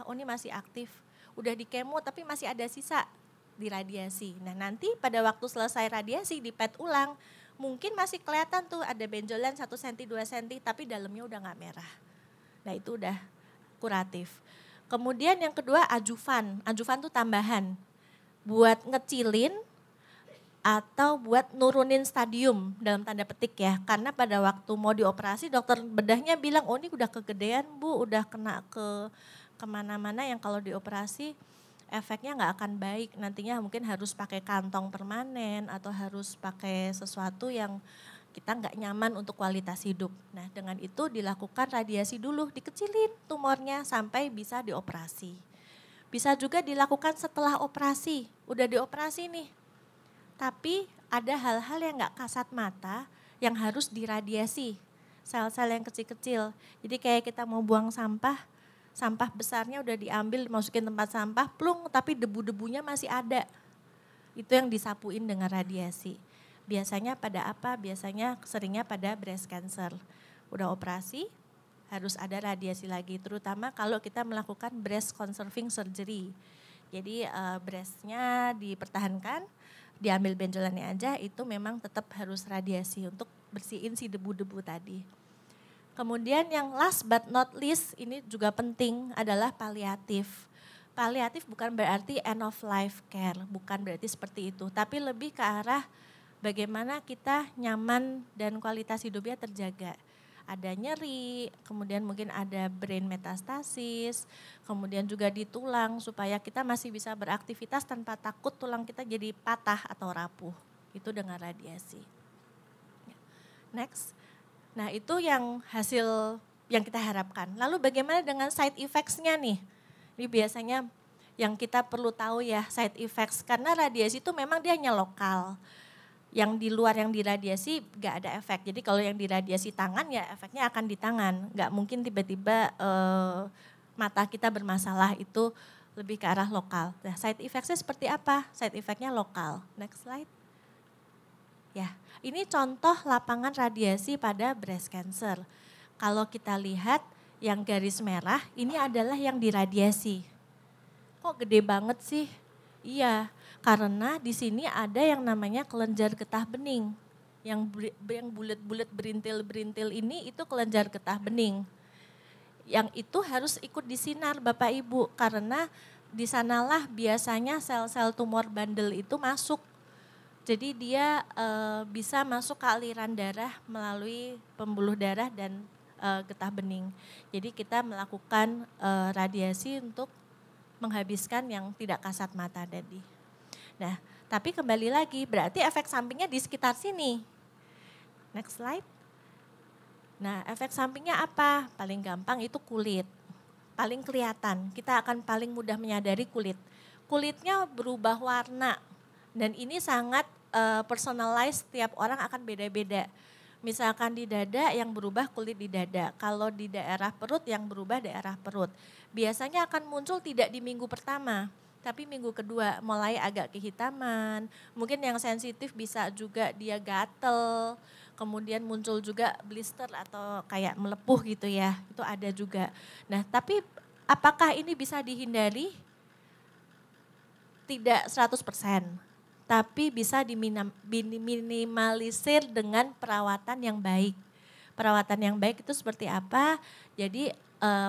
oh ini masih aktif. Udah di kemo tapi masih ada sisa di radiasi. Nah nanti pada waktu selesai radiasi di PET ulang, mungkin masih kelihatan tuh ada benjolan 1 cm, 2 cm, tapi dalamnya udah nggak merah. Nah itu udah kuratif. Kemudian yang kedua adjuvan. Adjuvan tuh tambahan. Buat ngecilin atau buat nurunin stadium dalam tanda petik ya. Karena pada waktu mau dioperasi dokter bedahnya bilang, oh ini udah kegedean Bu, udah kena ke kemana-mana yang kalau dioperasi efeknya nggak akan baik, nantinya mungkin harus pakai kantong permanen atau harus pakai sesuatu yang kita nggak nyaman untuk kualitas hidup. Nah dengan itu dilakukan radiasi dulu, dikecilin tumornya sampai bisa dioperasi. Bisa juga dilakukan setelah operasi, udah dioperasi nih. Tapi ada hal-hal yang nggak kasat mata yang harus diradiasi, sel-sel yang kecil-kecil. Jadi kayak kita mau buang sampah, sampah besarnya udah diambil dimasukin tempat sampah, plung tapi debu-debunya masih ada. Itu yang disapuin dengan radiasi. Biasanya pada apa? Biasanya seringnya pada breast cancer. Udah operasi, harus ada radiasi lagi. Terutama kalau kita melakukan breast conserving surgery. Jadi breastnya dipertahankan, diambil benjolannya aja, itu memang tetap harus radiasi untuk bersihin si debu-debu tadi. Kemudian yang last but not least ini juga penting adalah paliatif. Paliatif bukan berarti end of life care, bukan berarti seperti itu. Tapi lebih ke arah bagaimana kita nyaman dan kualitas hidupnya terjaga. Ada nyeri, kemudian mungkin ada brain metastasis, kemudian juga di tulang supaya kita masih bisa beraktivitas tanpa takut tulang kita jadi patah atau rapuh. Itu dengan radiasi. Next. Nah itu yang hasil yang kita harapkan. Lalu bagaimana dengan side effects-nya nih? Ini biasanya yang kita perlu tahu ya side effects. Karena radiasi itu memang dia hanya lokal. Yang di luar yang diradiasi gak ada efek. Jadi kalau yang diradiasi tangan ya efeknya akan di tangan. Gak mungkin tiba-tiba mata kita bermasalah, itu lebih ke arah lokal. Nah side effects-nya seperti apa? Side effect-nya lokal. Next slide. Ya, ini contoh lapangan radiasi pada breast cancer. Kalau kita lihat yang garis merah ini adalah yang diradiasi. Kok gede banget sih? Iya, karena di sini ada yang namanya kelenjar getah bening. Yang bulat-bulat berintil-berintil ini itu kelenjar getah bening. Yang itu harus ikut disinar Bapak Ibu karena di sanalah biasanya sel-sel tumor bandel itu masuk. Jadi dia bisa masuk ke aliran darah melalui pembuluh darah dan getah bening. Jadi kita melakukan radiasi untuk menghabiskan yang tidak kasat mata tadi. Nah, tapi kembali lagi berarti efek sampingnya di sekitar sini. Next slide. Nah, efek sampingnya apa? Paling gampang itu kulit. Paling kelihatan, kita akan paling mudah menyadari kulit. Kulitnya berubah warna dan ini sangat personalized, setiap orang akan beda-beda. Misalkan di dada yang berubah kulit di dada, kalau di daerah perut yang berubah daerah perut. Biasanya akan muncul tidak di minggu pertama, tapi minggu kedua mulai agak kehitaman. Mungkin yang sensitif bisa juga dia gatel, kemudian muncul juga blister atau kayak melepuh gitu ya, itu ada juga. Nah tapi apakah ini bisa dihindari? Tidak 100%. Tapi bisa diminimalisir dengan perawatan yang baik. Perawatan yang baik itu seperti apa? Jadi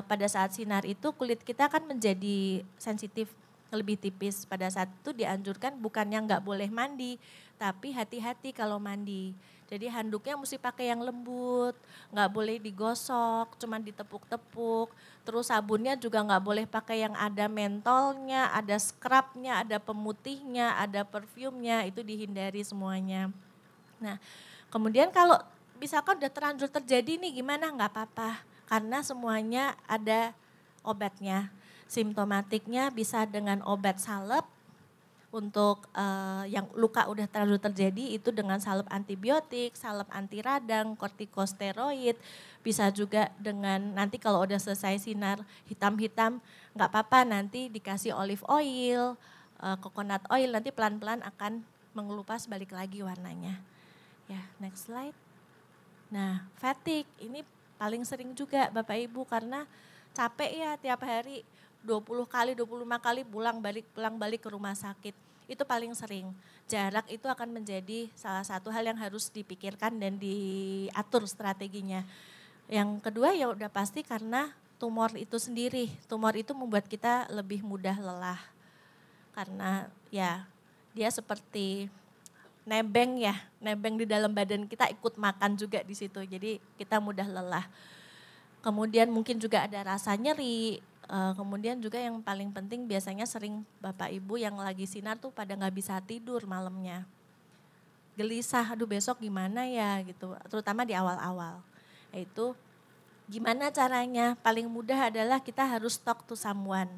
pada saat sinar itu kulit kita kan menjadi sensitif lebih tipis. Pada saat itu dianjurkan bukannya nggak boleh mandi, tapi hati-hati kalau mandi. Jadi handuknya mesti pakai yang lembut, nggak boleh digosok, cuman ditepuk-tepuk. Terus sabunnya juga nggak boleh pakai yang ada mentolnya, ada scrubnya, ada pemutihnya, ada perfumnya, itu dihindari semuanya. Nah, kemudian kalau misalkan udah terlanjur terjadi nih gimana, nggak apa-apa. Karena semuanya ada obatnya. Simptomatiknya bisa dengan obat salep. Untuk yang luka udah terlalu terjadi itu dengan salep antibiotik, salep anti radang, kortikosteroid. Bisa juga dengan nanti kalau udah selesai sinar hitam-hitam nggak apa-apa, nanti dikasih olive oil, coconut oil, nanti pelan-pelan akan mengelupas balik lagi warnanya. Ya, next slide. Nah, fatigue ini paling sering juga Bapak Ibu karena capek ya tiap hari 20 kali, 25 kali pulang balik ke rumah sakit. Itu paling sering. Jarak itu akan menjadi salah satu hal yang harus dipikirkan dan diatur strateginya. Yang kedua ya udah pasti karena tumor itu sendiri. Tumor itu membuat kita lebih mudah lelah. Karena ya dia seperti nebeng di dalam badan kita ikut makan juga di situ. Jadi kita mudah lelah. Kemudian mungkin juga ada rasa nyeri. Kemudian juga yang paling penting biasanya sering Bapak Ibu yang lagi sinar tuh pada nggak bisa tidur malamnya. Gelisah, aduh besok gimana ya gitu. Terutama di awal-awal. Yaitu gimana caranya? Paling mudah adalah kita harus talk to someone.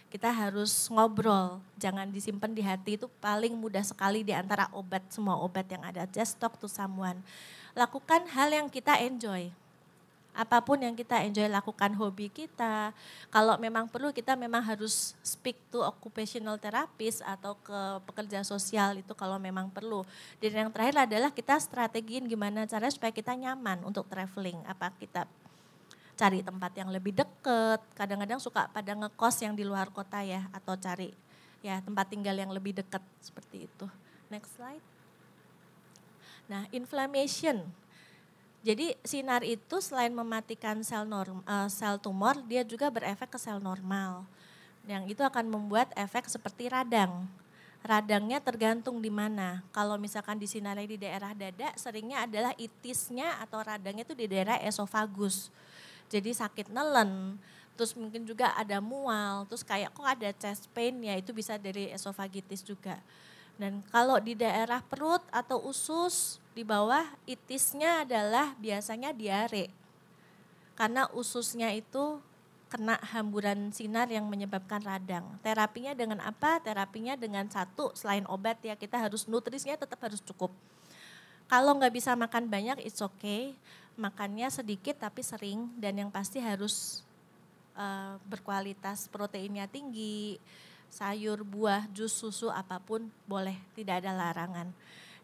Kita harus ngobrol, jangan disimpan di hati, itu paling mudah sekali di antara obat, semua obat yang ada. Just talk to someone. Lakukan hal yang kita enjoy. Apapun yang kita enjoy, lakukan hobi kita. Kalau memang perlu kita memang harus speak to occupational therapist atau ke pekerja sosial itu kalau memang perlu. Dan yang terakhir adalah kita strategiin gimana caranya supaya kita nyaman untuk traveling. Apa kita cari tempat yang lebih dekat, kadang-kadang suka pada ngekos yang di luar kota ya, atau cari ya tempat tinggal yang lebih dekat seperti itu. Next slide. Nah, inflammation. Jadi sinar itu selain mematikan sel tumor, dia juga berefek ke sel normal. Yang itu akan membuat efek seperti radang. Radangnya tergantung di mana. Kalau misalkan disinari di daerah dada, seringnya adalah itisnya atau radangnya itu di daerah esofagus. Jadi sakit nelen, terus mungkin juga ada mual, terus kayak kok ada chest pain, ya itu bisa dari esofagitis juga. Dan kalau di daerah perut atau usus di bawah, itisnya adalah biasanya diare. Karena ususnya itu kena hamburan sinar yang menyebabkan radang. Terapinya dengan apa? Terapinya dengan satu, selain obat ya kita harus nutrisinya tetap harus cukup. Kalau nggak bisa makan banyak, it's okay. Makannya sedikit tapi sering dan yang pasti harus berkualitas, proteinnya tinggi, sayur, buah, jus, susu, apapun boleh, tidak ada larangan.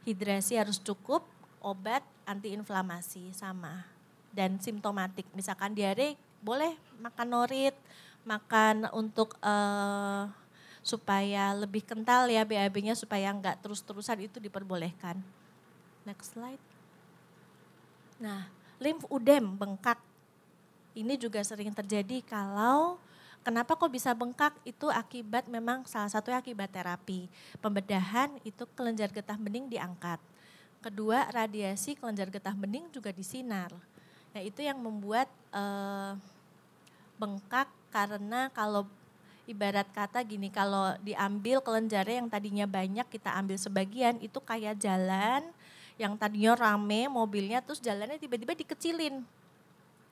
Hidrasi harus cukup, obat antiinflamasi sama. Dan simptomatik, misalkan diare boleh makan norit, makan untuk supaya lebih kental ya BAB-nya supaya enggak terus-terusan itu diperbolehkan. Next slide. Nah, limfudem, bengkak. Ini juga sering terjadi kalau kenapa kok bisa bengkak itu akibat memang salah satunya akibat terapi. Pembedahan itu kelenjar getah bening diangkat. Kedua, radiasi kelenjar getah bening juga disinar. Nah, itu yang membuat bengkak karena kalau ibarat kata gini, kalau diambil kelenjarnya yang tadinya banyak kita ambil sebagian itu kayak jalan yang tadinya rame mobilnya terus jalannya tiba-tiba dikecilin.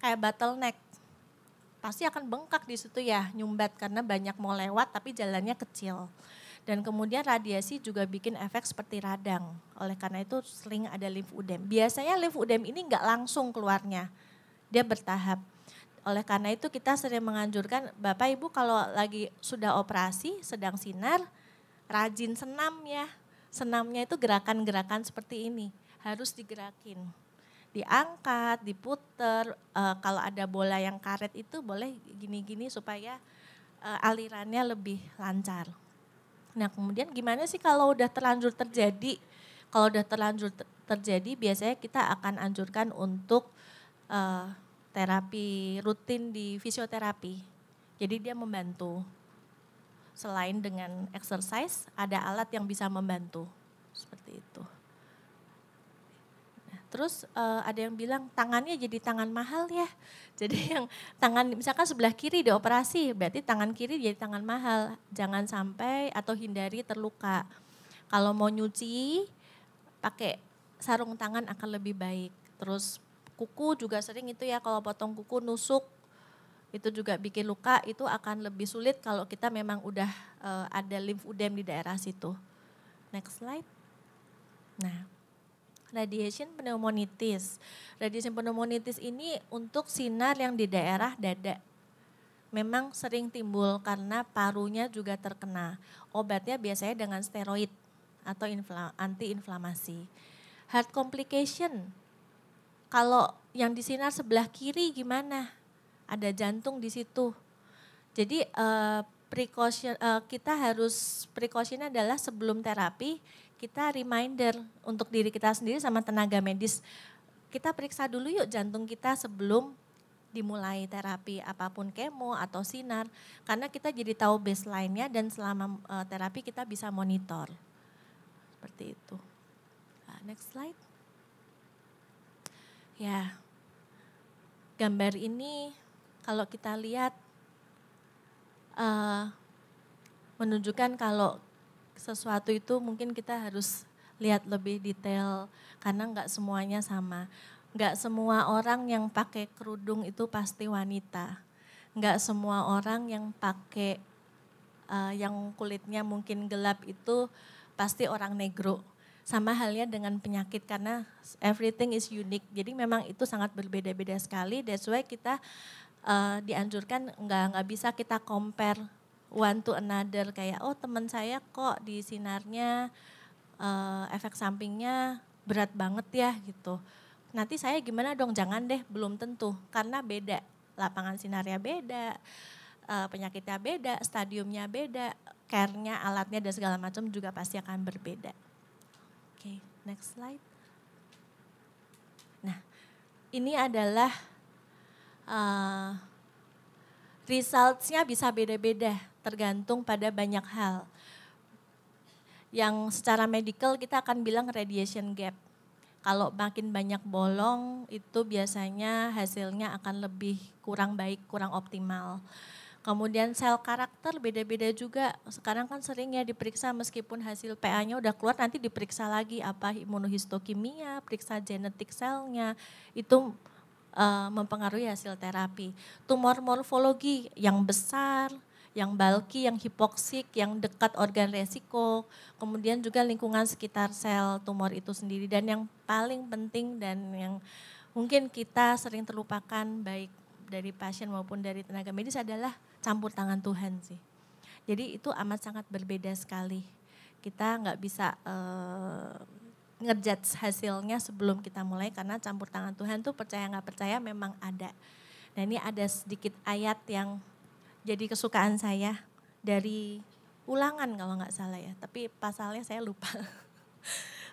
Kayak bottleneck. Pasti akan bengkak di situ ya, nyumbat karena banyak mau lewat tapi jalannya kecil. Dan kemudian radiasi juga bikin efek seperti radang. Oleh karena itu sering ada limfudem. Biasanya limfudem ini enggak langsung keluarnya, dia bertahap. Oleh karena itu kita sering menganjurkan Bapak Ibu kalau lagi sudah operasi, sedang sinar, rajin senam ya. Senamnya itu gerakan-gerakan seperti ini, harus digerakin. Diangkat, diputer, kalau ada bola yang karet itu boleh gini-gini supaya alirannya lebih lancar. Nah kemudian gimana sih kalau udah terlanjur terjadi? Kalau udah terlanjur terjadi biasanya kita akan anjurkan untuk terapi rutin di fisioterapi. Jadi dia membantu. selain dengan exercise, ada alat yang bisa membantu. Seperti itu. Nah, terus ada yang bilang tangannya jadi tangan mahal ya. Jadi yang tangan, misalkan sebelah kiri dioperasi, berarti tangan kiri jadi tangan mahal. Jangan sampai atau hindari terluka. Kalau mau nyuci, pakai sarung tangan akan lebih baik. Terus kuku juga sering itu ya, kalau potong kuku nusuk, itu juga bikin luka, itu akan lebih sulit kalau kita memang udah ada lymphedema di daerah situ. Next slide. Nah, radiation pneumonitis. Radiation pneumonitis ini untuk sinar yang di daerah dada. Memang sering timbul karena parunya juga terkena. Obatnya biasanya dengan steroid atau anti-inflamasi. Heart complication. Kalau yang disinar sebelah kiri gimana? Ada jantung di situ. Jadi kita harus precaution adalah sebelum terapi kita reminder untuk diri kita sendiri sama tenaga medis. Kita periksa dulu yuk jantung kita sebelum dimulai terapi apapun kemo atau sinar. Karena kita jadi tahu baseline-nya dan selama terapi kita bisa monitor. Seperti itu. Nah, next slide. Ya, gambar ini kalau kita lihat menunjukkan kalau sesuatu itu mungkin kita harus lihat lebih detail karena nggak semuanya sama. Nggak semua orang yang pakai kerudung itu pasti wanita. Nggak semua orang yang pakai yang kulitnya mungkin gelap itu pasti orang negro. Sama halnya dengan penyakit karena everything is unique. Jadi memang itu sangat berbeda-beda sekali. That's why kita dianjurkan nggak bisa kita compare one to another kayak oh teman saya kok di sinarnya efek sampingnya berat banget ya gitu. Nanti saya gimana dong? Jangan deh, belum tentu karena beda. Lapangan sinarnya beda, penyakitnya beda, stadiumnya beda, care-nya, alatnya dan segala macam juga pasti akan berbeda. Oke, next slide. Nah, ini adalah results-nya bisa beda-beda tergantung pada banyak hal. Yang secara medical kita akan bilang radiation gap. Kalau makin banyak bolong itu biasanya hasilnya akan lebih kurang baik, kurang optimal. Kemudian sel karakter beda-beda juga. Sekarang kan sering ya diperiksa meskipun hasil PA-nya udah keluar nanti diperiksa lagi apa imunohistokimia, periksa genetik selnya. Itu mempengaruhi hasil terapi. Tumor morfologi yang besar, yang bulky, yang hipoksik, yang dekat organ resiko, kemudian juga lingkungan sekitar sel tumor itu sendiri. Dan yang paling penting dan yang mungkin kita sering terlupakan baik dari pasien maupun dari tenaga medis adalah campur tangan Tuhan sih. Jadi itu amat sangat berbeda sekali. Kita nggak bisa ngejudge hasilnya sebelum kita mulai karena campur tangan Tuhan tuh percaya nggak percaya memang ada. Nah ini ada sedikit ayat yang jadi kesukaan saya dari Ulangan kalau nggak salah ya, tapi pasalnya saya lupa.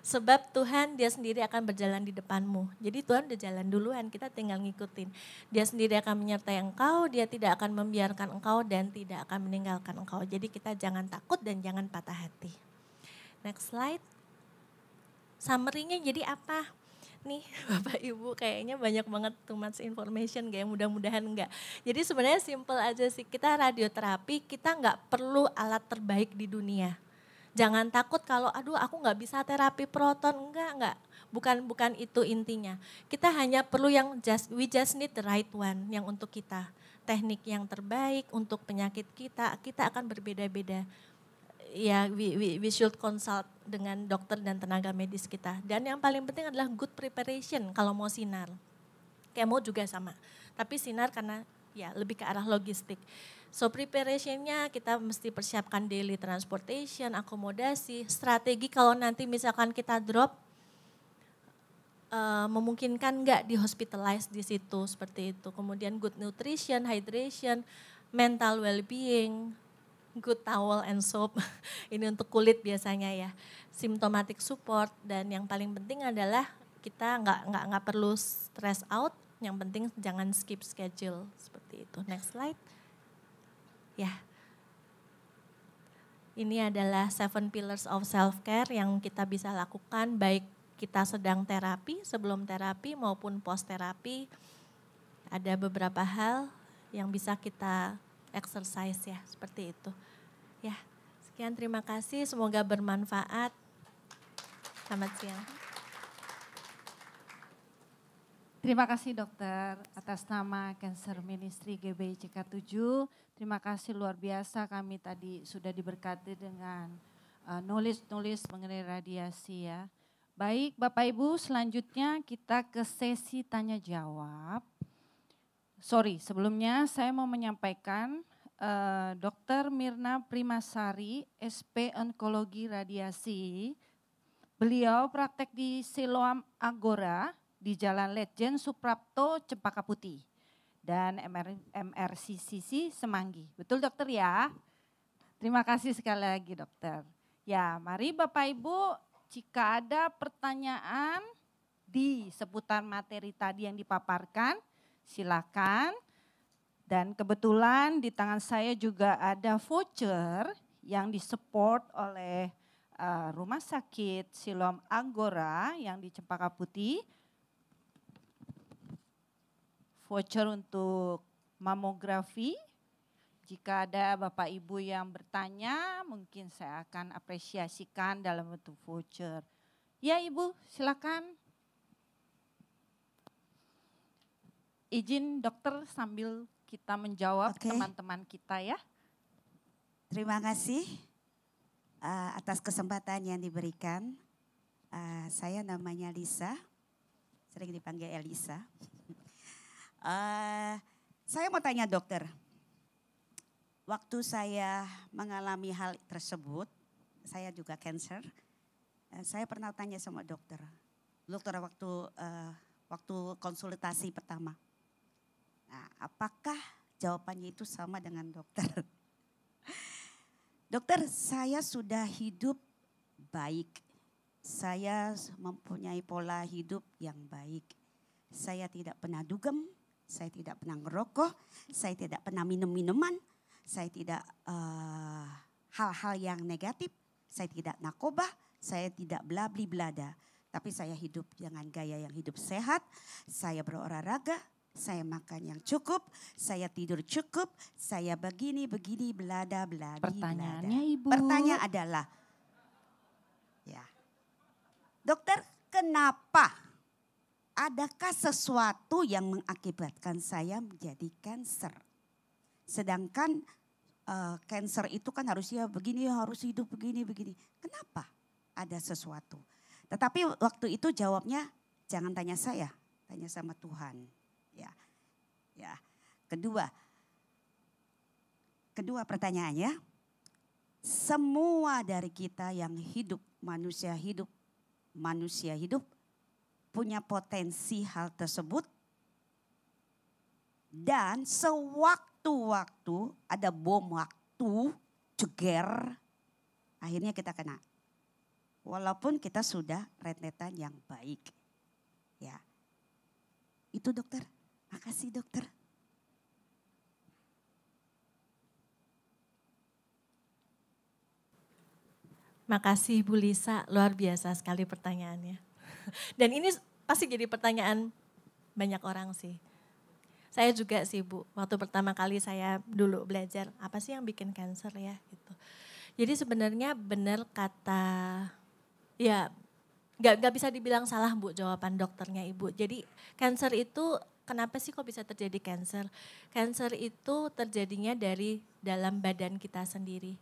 Sebab Tuhan dia sendiri akan berjalan di depanmu. Jadi Tuhan udah jalan duluan, kita tinggal ngikutin. Dia sendiri akan menyertai engkau, dia tidak akan membiarkan engkau dan tidak akan meninggalkan engkau. Jadi kita jangan takut dan jangan patah hati. Next slide. Summary-nya jadi apa? Nih Bapak Ibu kayaknya banyak banget too much information kayak mudah-mudahan enggak. Jadi sebenarnya simple aja sih, kita radioterapi kita enggak perlu alat terbaik di dunia. Jangan takut kalau aduh aku nggak bisa terapi proton, enggak. Bukan itu intinya. Kita hanya perlu yang we just need the right one yang untuk kita. Teknik yang terbaik untuk penyakit kita akan berbeda-beda. Ya we should consult dengan dokter dan tenaga medis kita. Dan yang paling penting adalah good preparation kalau mau sinar. Kemo juga sama, tapi sinar karena ya lebih ke arah logistik. So preparationnya kita mesti persiapkan daily transportation, akomodasi, strategi kalau nanti misalkan kita drop, memungkinkan nggak di hospitalize di situ seperti itu. Kemudian good nutrition, hydration, mental well-being, good towel and soap, ini untuk kulit biasanya ya. Symptomatic support dan yang paling penting adalah kita nggak perlu stress out, yang penting jangan skip schedule seperti itu. Next slide. Ya, Ini adalah 7 pillars of self-care yang kita bisa lakukan baik kita sedang terapi, sebelum terapi maupun post terapi. Ada beberapa hal yang bisa kita exercise ya, seperti itu. Ya, sekian terima kasih, semoga bermanfaat. Selamat siang. Terima kasih dokter atas nama Cancer Ministry GBICK 7. Terima kasih luar biasa, kami tadi sudah diberkati dengan knowledge mengenai radiasi ya. Baik Bapak Ibu, selanjutnya kita ke sesi tanya jawab. Sebelumnya saya mau menyampaikan Dr. Mirna Primasari, SP Onkologi Radiasi. Beliau praktek di Siloam Agora di Jalan Letjen Suprapto, Cempaka Putih. Dan MRCCC Semanggi. Betul dokter ya? Terima kasih sekali lagi dokter. Ya mari Bapak Ibu, jika ada pertanyaan di seputar materi tadi yang dipaparkan, silakan. Dan kebetulan di tangan saya juga ada voucher yang disupport oleh Rumah Sakit Siloam Agora yang di Cempaka Putih. Voucher untuk mamografi. Jika ada Bapak Ibu yang bertanya, mungkin saya akan apresiasikan dalam bentuk voucher. Ya Ibu, silakan. Izin dokter sambil kita menjawab teman-teman kita ya. Terima kasih atas kesempatan yang diberikan. Saya namanya Lisa, sering dipanggil Elisa. Saya mau tanya dokter, waktu saya mengalami hal tersebut, saya juga cancer, saya pernah tanya sama dokter waktu konsultasi pertama. Nah, apakah jawabannya itu sama dengan dokter? Dokter, saya sudah hidup baik. Saya mempunyai pola hidup yang baik. Saya tidak pernah dugem, saya tidak pernah ngerokok, saya tidak pernah minum minuman, saya tidak hal-hal yang negatif, saya tidak narkoba, saya tidak blabli blada. Tapi saya hidup dengan gaya yang hidup sehat, saya berolahraga, saya makan yang cukup, saya tidur cukup, saya begini belada. Pertanyaannya Ibu. Pertanyaan adalah, ya, dokter, kenapa? Adakah sesuatu yang mengakibatkan saya menjadi cancer? Sedangkan cancer itu kan harusnya begini, harus hidup begini. Kenapa? Ada sesuatu. Tetapi waktu itu jawabnya jangan tanya saya, tanya sama Tuhan. Ya. Kedua pertanyaannya, semua dari kita yang hidup, manusia hidup punya potensi hal tersebut, dan sewaktu-waktu ada bom waktu, jeger, akhirnya kita kena. Walaupun kita sudah rentetan yang baik. Ya. Itu dokter. Makasih dokter. Makasih Bu Lisa, luar biasa sekali pertanyaannya. Dan ini pasti jadi pertanyaan banyak orang sih. Saya juga sih Bu, waktu pertama kali saya dulu belajar apa sih yang bikin cancer ya gitu. Jadi sebenarnya benar kata, ya gak bisa dibilang salah Bu jawaban dokternya Ibu. Jadi cancer itu kenapa sih kok bisa terjadi cancer? Cancer itu terjadinya dari dalam badan kita sendiri.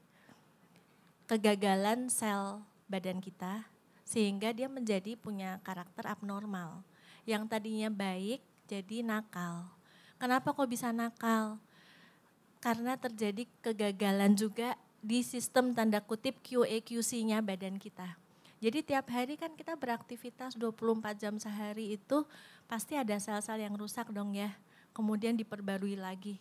Kegagalan sel badan kita sehingga dia menjadi punya karakter abnormal. Yang tadinya baik jadi nakal. Kenapa kok bisa nakal? Karena terjadi kegagalan juga di sistem tanda kutip QA/QC-nya badan kita. Jadi tiap hari kan kita beraktivitas 24 jam sehari itu pasti ada sel-sel yang rusak dong ya. Kemudian diperbarui lagi.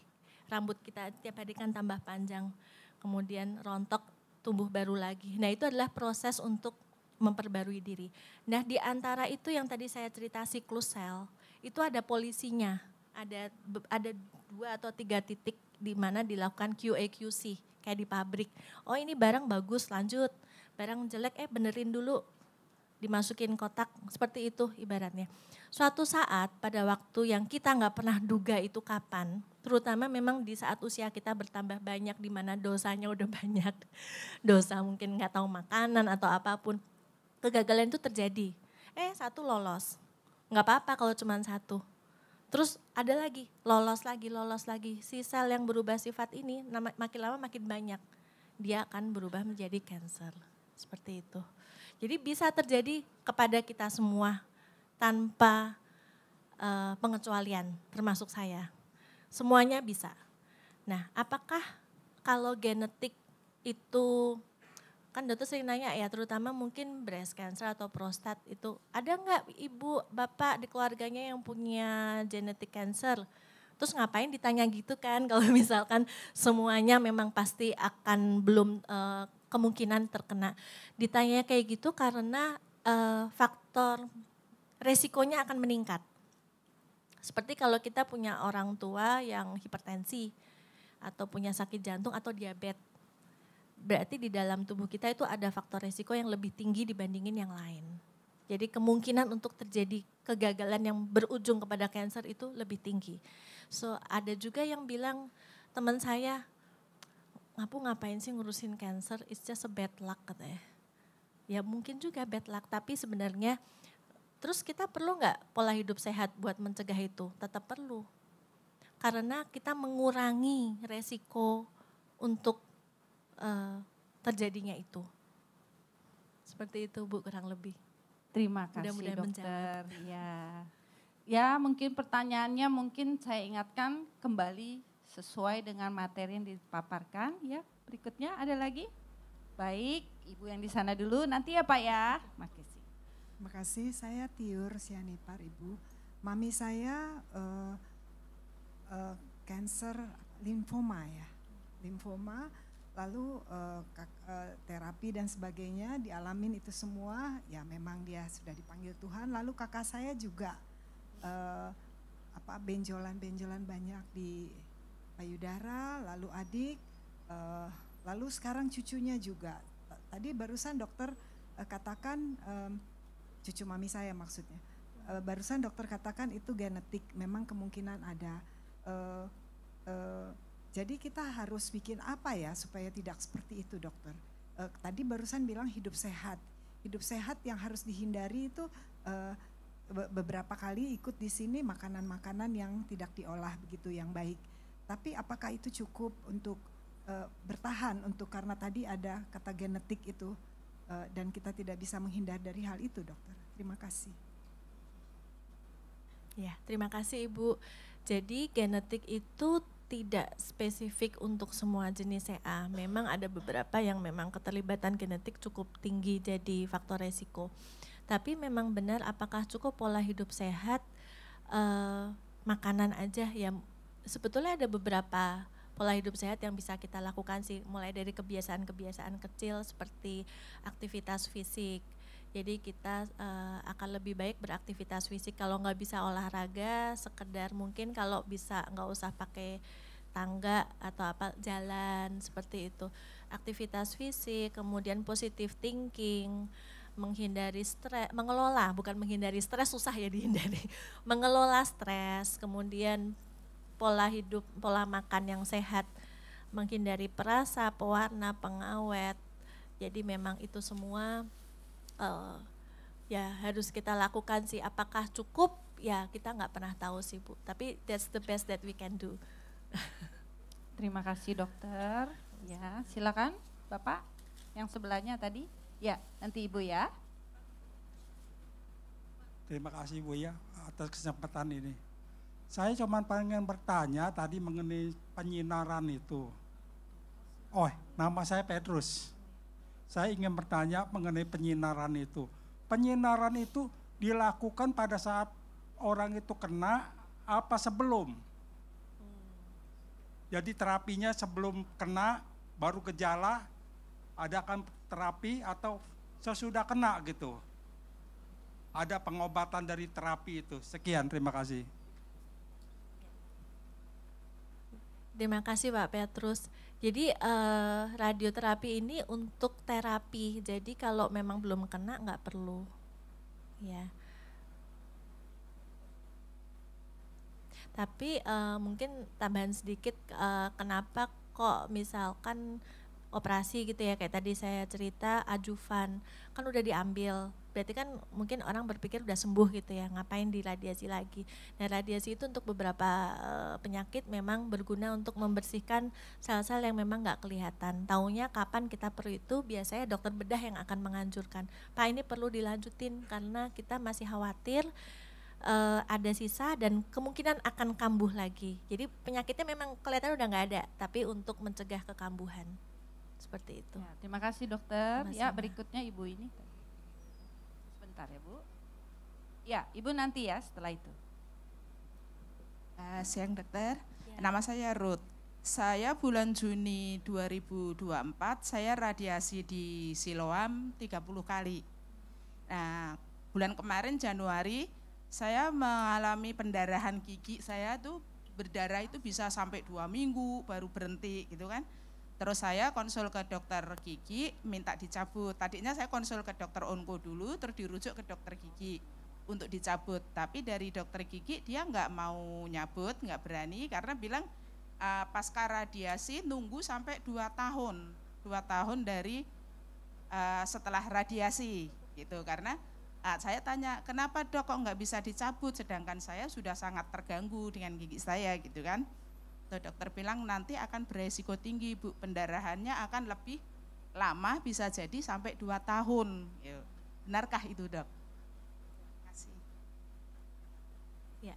Rambut kita tiap hari kan tambah panjang. Kemudian rontok, tumbuh baru lagi. Nah itu adalah proses untuk memperbarui diri. Nah di antara itu yang tadi saya cerita siklus sel, itu ada polisinya. Ada 2 atau 3 titik di mana dilakukan QA/QC kayak di pabrik. Oh ini barang bagus, lanjut. Barang jelek, benerin dulu. Dimasukin kotak, seperti itu ibaratnya. Suatu saat pada waktu yang kita nggak pernah duga itu kapan, terutama memang di saat usia kita bertambah banyak, di mana dosanya udah banyak. Dosa mungkin nggak tahu makanan atau apapun. Kegagalan itu terjadi. 1 lolos. Nggak apa-apa kalau cuma 1. Terus ada lagi, lolos lagi. Si sel yang berubah sifat ini makin lama makin banyak. Dia akan berubah menjadi kanker. Seperti itu. Jadi bisa terjadi kepada kita semua tanpa pengecualian, termasuk saya. Semuanya bisa. Nah, apakah kalau genetik itu, kan dokter sering nanya ya, terutama mungkin breast cancer atau prostat itu, ada nggak ibu, bapak di keluarganya yang punya genetic cancer? Terus ngapain ditanya gitu kan, kalau misalkan semuanya memang pasti akan belum kemungkinan terkena. Ditanya kayak gitu karena faktor resikonya akan meningkat. Seperti kalau kita punya orang tua yang hipertensi, atau punya sakit jantung atau diabetes. Berarti di dalam tubuh kita itu ada faktor resiko yang lebih tinggi dibandingin yang lain. Jadi kemungkinan untuk terjadi kegagalan yang berujung kepada kanker itu lebih tinggi. So ada juga yang bilang, teman saya, ngapain sih ngurusin kanker, it's just a bad luck katanya. Ya mungkin juga bad luck, tapi sebenarnya terus kita perlu nggak pola hidup sehat buat mencegah itu? Tetap perlu. Karena kita mengurangi resiko untuk terjadinya itu. Seperti itu Bu, kurang lebih. Terima kasih dokter. Ya mungkin pertanyaannya mungkin saya ingatkan kembali sesuai dengan materi yang dipaparkan. Ya berikutnya ada lagi? Baik, Ibu yang di sana dulu, nanti ya Pak ya. Makasih. Makasih, saya Tiur Sianipar Ibu. Mami saya kanker limfoma ya. Limfoma, lalu terapi dan sebagainya dialamin itu semua, ya memang dia sudah dipanggil Tuhan. Lalu kakak saya juga benjolan-benjolan banyak di payudara, lalu adik, lalu sekarang cucunya juga. Tadi barusan dokter katakan, cucu mami saya maksudnya, barusan dokter katakan itu genetik, memang kemungkinan ada. Jadi kita harus bikin apa ya supaya tidak seperti itu dokter. Tadi barusan bilang hidup sehat. Hidup sehat yang harus dihindari itu beberapa kali ikut di sini makanan-makanan yang tidak diolah begitu yang baik. Tapi apakah itu cukup untuk bertahan untuk, karena tadi ada kata genetik itu dan kita tidak bisa menghindar dari hal itu dokter. Terima kasih. Ya, terima kasih Ibu. Jadi genetik itu tidak spesifik untuk semua jenis CA. Memang ada beberapa yang memang keterlibatan genetik cukup tinggi jadi faktor resiko. Tapi memang benar, apakah cukup pola hidup sehat, makanan aja ya. Sebetulnya ada beberapa pola hidup sehat yang bisa kita lakukan sih, mulai dari kebiasaan-kebiasaan kecil seperti aktivitas fisik. Jadi kita akan lebih baik beraktivitas fisik. Kalau nggak bisa olahraga, sekedar mungkin kalau bisa nggak usah pakai tangga atau apa, jalan seperti itu. Aktivitas fisik, kemudian positive thinking, menghindari stres, bukan menghindari stres, susah ya dihindari. Mengelola stres, kemudian pola hidup, pola makan yang sehat, menghindari perasa, pewarna, pengawet. Jadi memang itu semua ya harus kita lakukan sih. Apakah cukup? Ya kita nggak pernah tahu sih Bu. Tapi that's the best that we can do. Terima kasih dokter. Ya silakan Bapak yang sebelahnya tadi. Ya nanti Ibu ya. Terima kasih Bu ya atas kesempatan ini. Saya cuma pengen bertanya tadi mengenai penyinaran itu. Oh, nama saya Petrus. Saya ingin bertanya mengenai penyinaran itu. Penyinaran itu dilakukan pada saat orang itu kena apa sebelum? Jadi terapinya sebelum kena baru gejala, adakan terapi atau sesudah kena gitu? Ada pengobatan dari terapi itu. Sekian, terima kasih. Terima kasih Pak Petrus. Jadi radioterapi ini untuk terapi. Jadi kalau memang belum kena nggak perlu. Ya. Tapi mungkin tambahan sedikit, kenapa kok misalkan operasi gitu ya, kayak tadi saya cerita adjuvan kan udah diambil, berarti kan mungkin orang berpikir udah sembuh gitu ya, ngapain diradiasi lagi. Nah radiasi itu untuk beberapa penyakit memang berguna untuk membersihkan sel-sel yang memang nggak kelihatan. Taunya kapan kita perlu itu biasanya dokter bedah yang akan menganjurkan, Pak ini perlu dilanjutin karena kita masih khawatir ada sisa dan kemungkinan akan kambuh lagi. Jadi penyakitnya memang kelihatan udah nggak ada, tapi untuk mencegah kekambuhan. Seperti itu. Ya, terima kasih dokter. Sama-sama. Ya berikutnya ibu ini. Sebentar ya Bu. Ya ibu nanti ya setelah itu. Siang dokter, Ya. nama saya Ruth. Saya bulan Juni 2024 saya radiasi di Siloam 30 kali. Nah bulan kemarin Januari saya mengalami pendarahan gigi, saya tuh berdarah itu bisa sampai 2 minggu baru berhenti gitu kan. Terus saya konsul ke dokter gigi, minta dicabut. Tadinya saya konsul ke dokter onko dulu, terus dirujuk ke dokter gigi untuk dicabut. Tapi dari dokter gigi dia nggak mau nyabut, nggak berani karena bilang pasca radiasi nunggu sampai 2 tahun. 2 tahun dari setelah radiasi gitu. Karena saya tanya, kenapa dok kok nggak bisa dicabut sedangkan saya sudah sangat terganggu dengan gigi saya gitu kan. Dokter bilang nanti akan beresiko tinggi Bu, pendarahannya akan lebih lama, bisa jadi sampai 2 tahun. Benarkah itu dok? Terima kasih. Ya,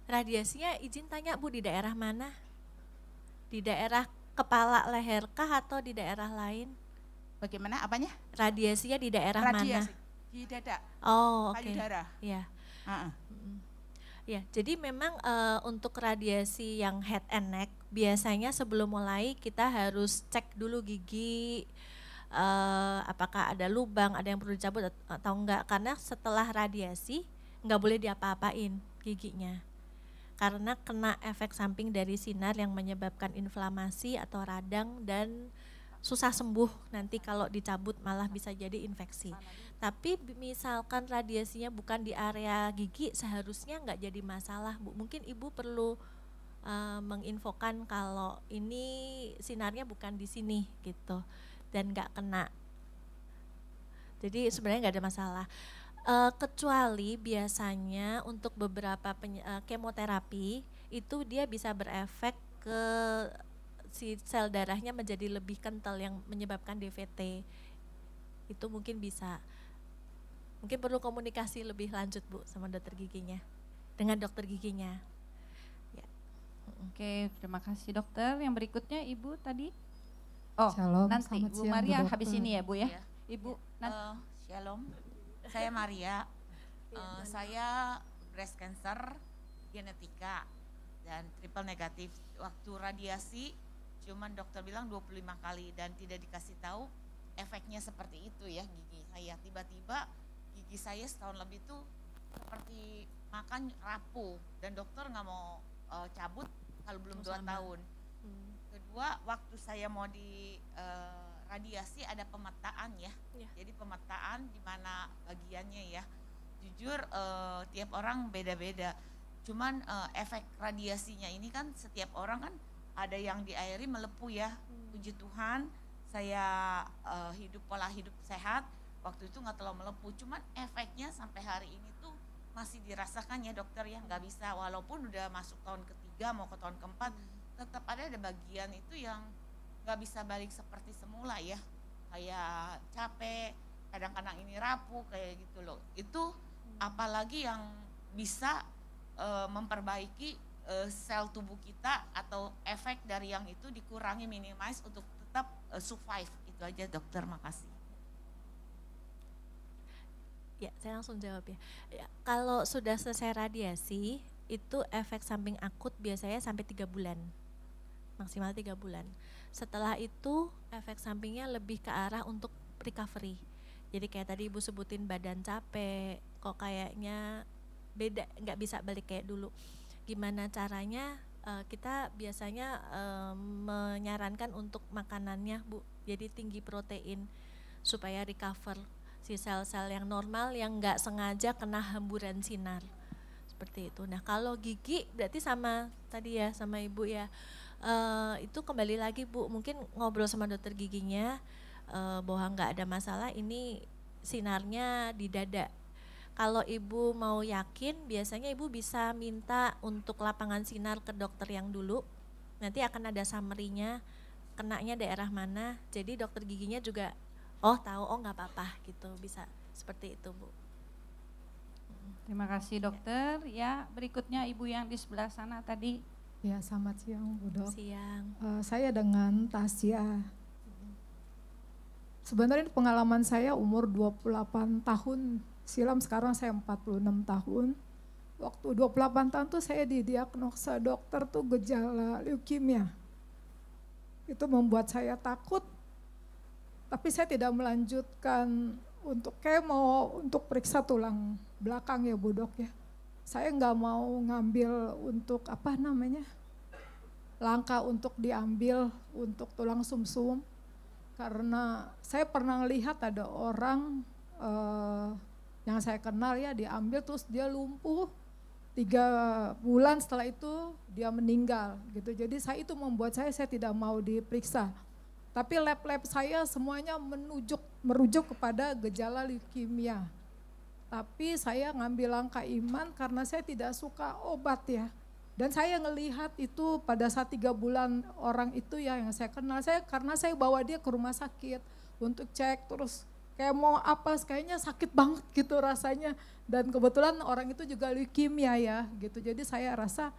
radiasinya izin tanya Bu di daerah mana? Di daerah kepala leher kah atau di daerah lain? Bagaimana apanya? Radiasinya di daerah Radiasi mana? di dada, Oh oke. payudara. Ya. Heeh. Ya, jadi memang untuk radiasi yang head and neck biasanya sebelum mulai kita harus cek dulu gigi, apakah ada lubang, ada yang perlu dicabut atau enggak. Karena setelah radiasi enggak boleh diapa-apain giginya. Karena kena efek samping dari sinar yang menyebabkan inflamasi atau radang dan susah sembuh, nanti kalau dicabut malah bisa jadi infeksi. Tapi misalkan radiasinya bukan di area gigi, seharusnya nggak jadi masalah Bu. Mungkin Ibu perlu menginfokan kalau ini sinarnya bukan di sini gitu dan nggak kena. Jadi sebenarnya nggak ada masalah. Kecuali biasanya untuk beberapa kemoterapi itu dia bisa berefek ke si sel darahnya menjadi lebih kental yang menyebabkan DVT. Itu mungkin bisa. Mungkin perlu komunikasi lebih lanjut Bu sama dokter giginya, dengan dokter giginya. Ya. Oke, terima kasih dokter. Yang berikutnya ibu tadi. Oh, Shalom, nanti selamat Bu siang, Bu Maria Dokter. habis ini ya Bu ya. Iya. Ibu nanti. Shalom, saya Maria. Saya breast cancer genetika dan triple negatif. Waktu radiasi cuman dokter bilang 25 kali dan tidak dikasih tahu efeknya seperti itu ya gigi saya. Tiba-tiba gigi saya setahun lebih tuh seperti makan rapuh dan dokter nggak mau cabut kalau belum 2 tahun. Kedua, waktu saya mau di radiasi ada pemetaan ya. Jadi pemetaan di mana bagiannya ya. Jujur tiap orang beda-beda. Cuman efek radiasinya ini kan setiap orang kan ada yang diairi melepuh ya. Puji Tuhan saya hidup pola hidup sehat. Waktu itu nggak terlalu melepuh. Cuman efeknya sampai hari ini tuh masih dirasakan ya dokter ya, nggak bisa walaupun udah masuk tahun ketiga mau ke tahun keempat tetap ada bagian itu yang nggak bisa balik seperti semula ya, kayak capek, kadang-kadang ini rapuh kayak gitu loh. Itu apalagi yang bisa memperbaiki sel tubuh kita atau efek dari yang itu dikurangi, minimize untuk tetap survive. Itu aja dokter, makasih. Ya, saya langsung jawab ya. Kalau sudah selesai radiasi, itu efek samping akut biasanya sampai 3 bulan. Maksimal 3 bulan. Setelah itu efek sampingnya lebih ke arah untuk recovery. Jadi kayak tadi Ibu sebutin badan capek, kok kayaknya beda, nggak bisa balik kayak dulu. Gimana caranya kita biasanya menyarankan untuk makanannya Bu, jadi tinggi protein supaya recover si sel-sel yang normal yang nggak sengaja kena hemburan sinar seperti itu. Nah kalau gigi berarti sama tadi ya sama Ibu ya, itu kembali lagi Bu, mungkin ngobrol sama dokter giginya bahwa nggak ada masalah, ini sinarnya di dada. Kalau Ibu mau yakin, biasanya Ibu bisa minta untuk lapangan sinar ke dokter yang dulu. Nanti akan ada summary-nya, kenanya daerah mana. Jadi dokter giginya juga, oh tahu, oh nggak apa-apa gitu, bisa seperti itu Bu. Terima kasih dokter. Ya, berikutnya Ibu yang di sebelah sana tadi. Ya, selamat siang Bu Dok. Siang. Saya dengan Tasya. Sebenarnya pengalaman saya umur 28 tahun silam, sekarang saya 46 tahun. Waktu 28 tahun tuh saya didiagnosa dokter tuh gejala leukemia. Itu membuat saya takut, tapi saya tidak melanjutkan untuk kemo, untuk periksa tulang belakang ya Bu Dok ya. Saya nggak mau ngambil untuk langkah untuk diambil untuk tulang sumsum, karena saya pernah lihat ada orang yang saya kenal ya diambil terus dia lumpuh 3 bulan, setelah itu dia meninggal gitu. Jadi itu membuat saya tidak mau diperiksa. Tapi lab-lab saya semuanya merujuk kepada gejala leukemia. Tapi saya ngambil langkah iman karena saya tidak suka obat ya. Dan saya ngelihat itu pada saat 3 bulan orang itu ya yang saya kenal, karena saya bawa dia ke rumah sakit untuk cek, terus kayak mau apa, kayaknya sakit banget gitu rasanya. Dan kebetulan orang itu juga leukemia ya gitu. Jadi saya rasa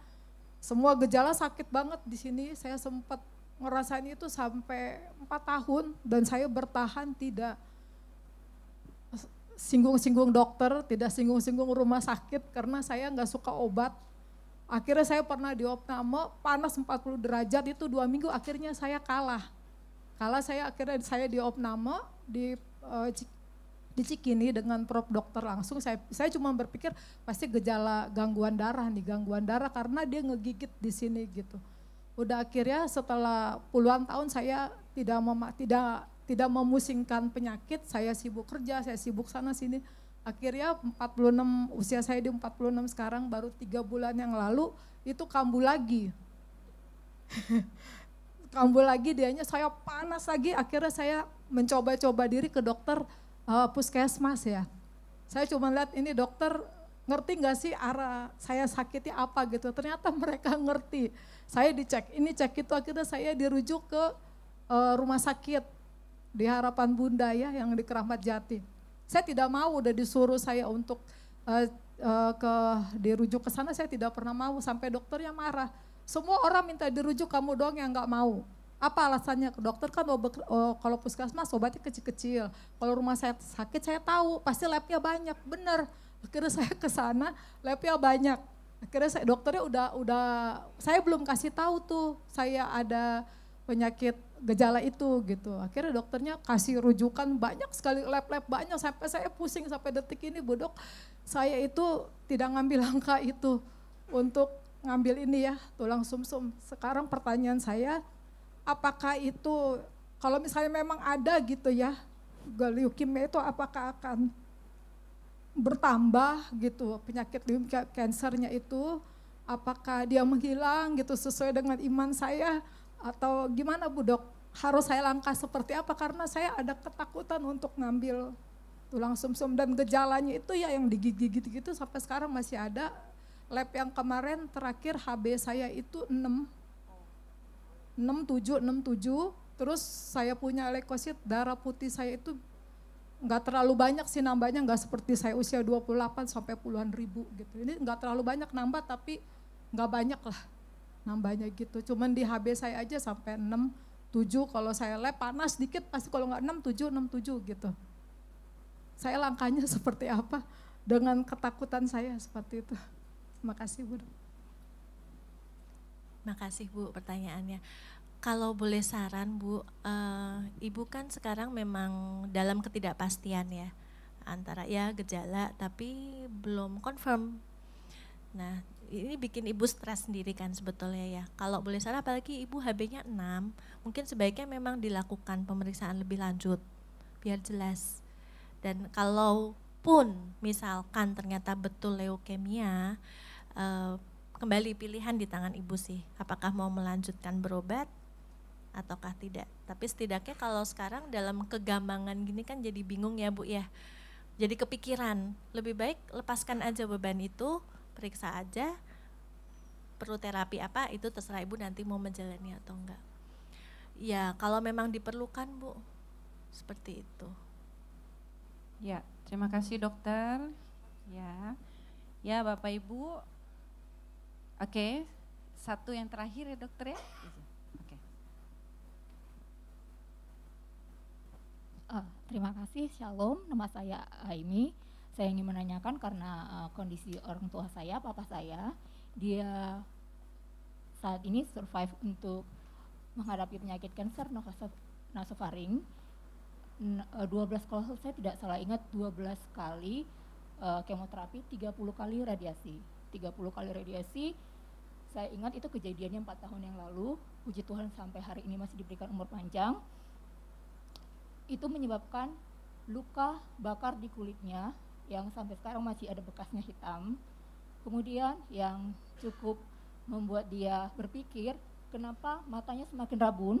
semua gejala sakit banget di sini. Saya sempat ngerasain itu sampai 4 tahun dan saya bertahan, tidak singgung-singgung dokter, tidak singgung-singgung rumah sakit karena saya nggak suka obat. Akhirnya saya pernah diopname, panas 40 derajat itu 2 minggu, akhirnya saya kalah. Akhirnya saya diopname di Cikini dengan Prof dokter langsung. Saya cuma berpikir pasti gejala gangguan darah karena dia ngegigit di sini gitu. Udah akhirnya setelah puluhan tahun saya tidak memusingkan penyakit, saya sibuk kerja, saya sibuk sana sini. Akhirnya usia saya di 46 sekarang, baru 3 bulan yang lalu itu kambuh lagi. Kambuh lagi, dianya saya panas lagi, akhirnya saya mencoba-coba diri ke dokter puskesmas ya. Saya cuma lihat ini dokter ngerti nggak sih arah saya sakitnya apa gitu. Ternyata mereka ngerti. Saya dicek ini cek itu, akhirnya saya dirujuk ke rumah sakit di Harapan Bunda ya yang di Keramat Jati. Saya tidak mau, udah disuruh saya untuk dirujuk ke sana, saya tidak pernah mau, sampai dokternya marah. Semua orang minta dirujuk, kamu doang yang nggak mau. Apa alasannya? Ke dokter kan kalau puskesmas obatnya kecil-kecil. Kalau rumah saya sakit saya tahu pasti labnya banyak, bener. Akhirnya saya ke sana, labnya banyak. Akhirnya dokternya udah saya belum kasih tahu tuh saya ada penyakit gejala itu gitu. Akhirnya dokternya kasih rujukan banyak sekali, lab-lab banyak, sampai saya pusing sampai detik ini Bu Dok. Saya itu tidak ngambil langkah itu untuk ngambil ini ya tulang sumsum. Sekarang pertanyaan saya, apakah itu kalau misalnya memang ada gitu ya leukemia itu apakah akan bertambah gitu penyakit leukemia kansernya itu, apakah dia menghilang gitu sesuai dengan iman saya atau gimana Bu Dok? Harus saya langkah seperti apa karena saya ada ketakutan untuk ngambil tulang sumsum dan gejalanya itu ya yang digigit gitu sampai sekarang masih ada. Lab yang kemarin terakhir HB saya itu 67, terus saya punya leukosit, darah putih saya itu nggak terlalu banyak sih nambahnya, nggak seperti saya usia 28 sampai puluhan ribu gitu. Ini nggak terlalu banyak nambah tapi nggak banyak lah nambahnya gitu. Cuman di HB saya aja sampai 6, 7, kalau saya lab panas dikit pasti kalau nggak 6, 7 gitu. Saya langkahnya seperti apa dengan ketakutan saya seperti itu. Terima kasih Bu. Makasih Bu pertanyaannya. Kalau boleh saran Bu, Ibu kan sekarang memang dalam ketidakpastian ya, antara ya gejala tapi belum confirm. Nah ini bikin ibu stres sendiri kan sebetulnya ya. Kalau boleh salah apalagi ibu HB-nya 6, mungkin sebaiknya memang dilakukan pemeriksaan lebih lanjut biar jelas. Dan kalaupun misalkan ternyata betul leukemia, kembali pilihan di tangan ibu sih. Apakah mau melanjutkan berobat ataukah tidak. Tapi setidaknya kalau sekarang dalam kegambangan gini kan jadi bingung ya Bu ya. Jadi kepikiran, lebih baik lepaskan aja beban itu, periksa aja, perlu terapi apa itu terserah ibu nanti mau menjalani atau enggak. Ya kalau memang diperlukan Bu, seperti itu. Ya, terima kasih dokter. Ya Bapak Ibu. Oke, satu yang terakhir ya dokter ya. Oke. Terima kasih, Shalom, nama saya Aimi. Saya ingin menanyakan karena kondisi orang tua saya, papa saya, dia saat ini survive untuk menghadapi penyakit kanker nasofaring. 12 kalau saya tidak salah ingat 12 kali kemoterapi, 30 kali radiasi. 30 kali radiasi, saya ingat itu kejadiannya 4 tahun yang lalu, puji Tuhan sampai hari ini masih diberikan umur panjang. Itu menyebabkan luka bakar di kulitnya yang sampai sekarang masih ada bekasnya hitam. Kemudian yang cukup membuat dia berpikir kenapa matanya semakin rabun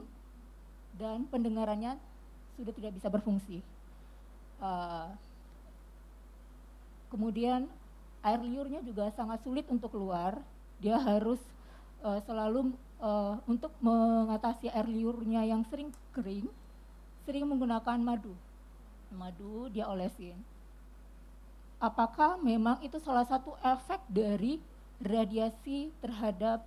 dan pendengarannya sudah tidak bisa berfungsi. Kemudian air liurnya juga sangat sulit untuk keluar. Dia harus selalu untuk mengatasi air liurnya yang sering kering, sering menggunakan madu. Madu dia olesin. Apakah memang itu salah satu efek dari radiasi terhadap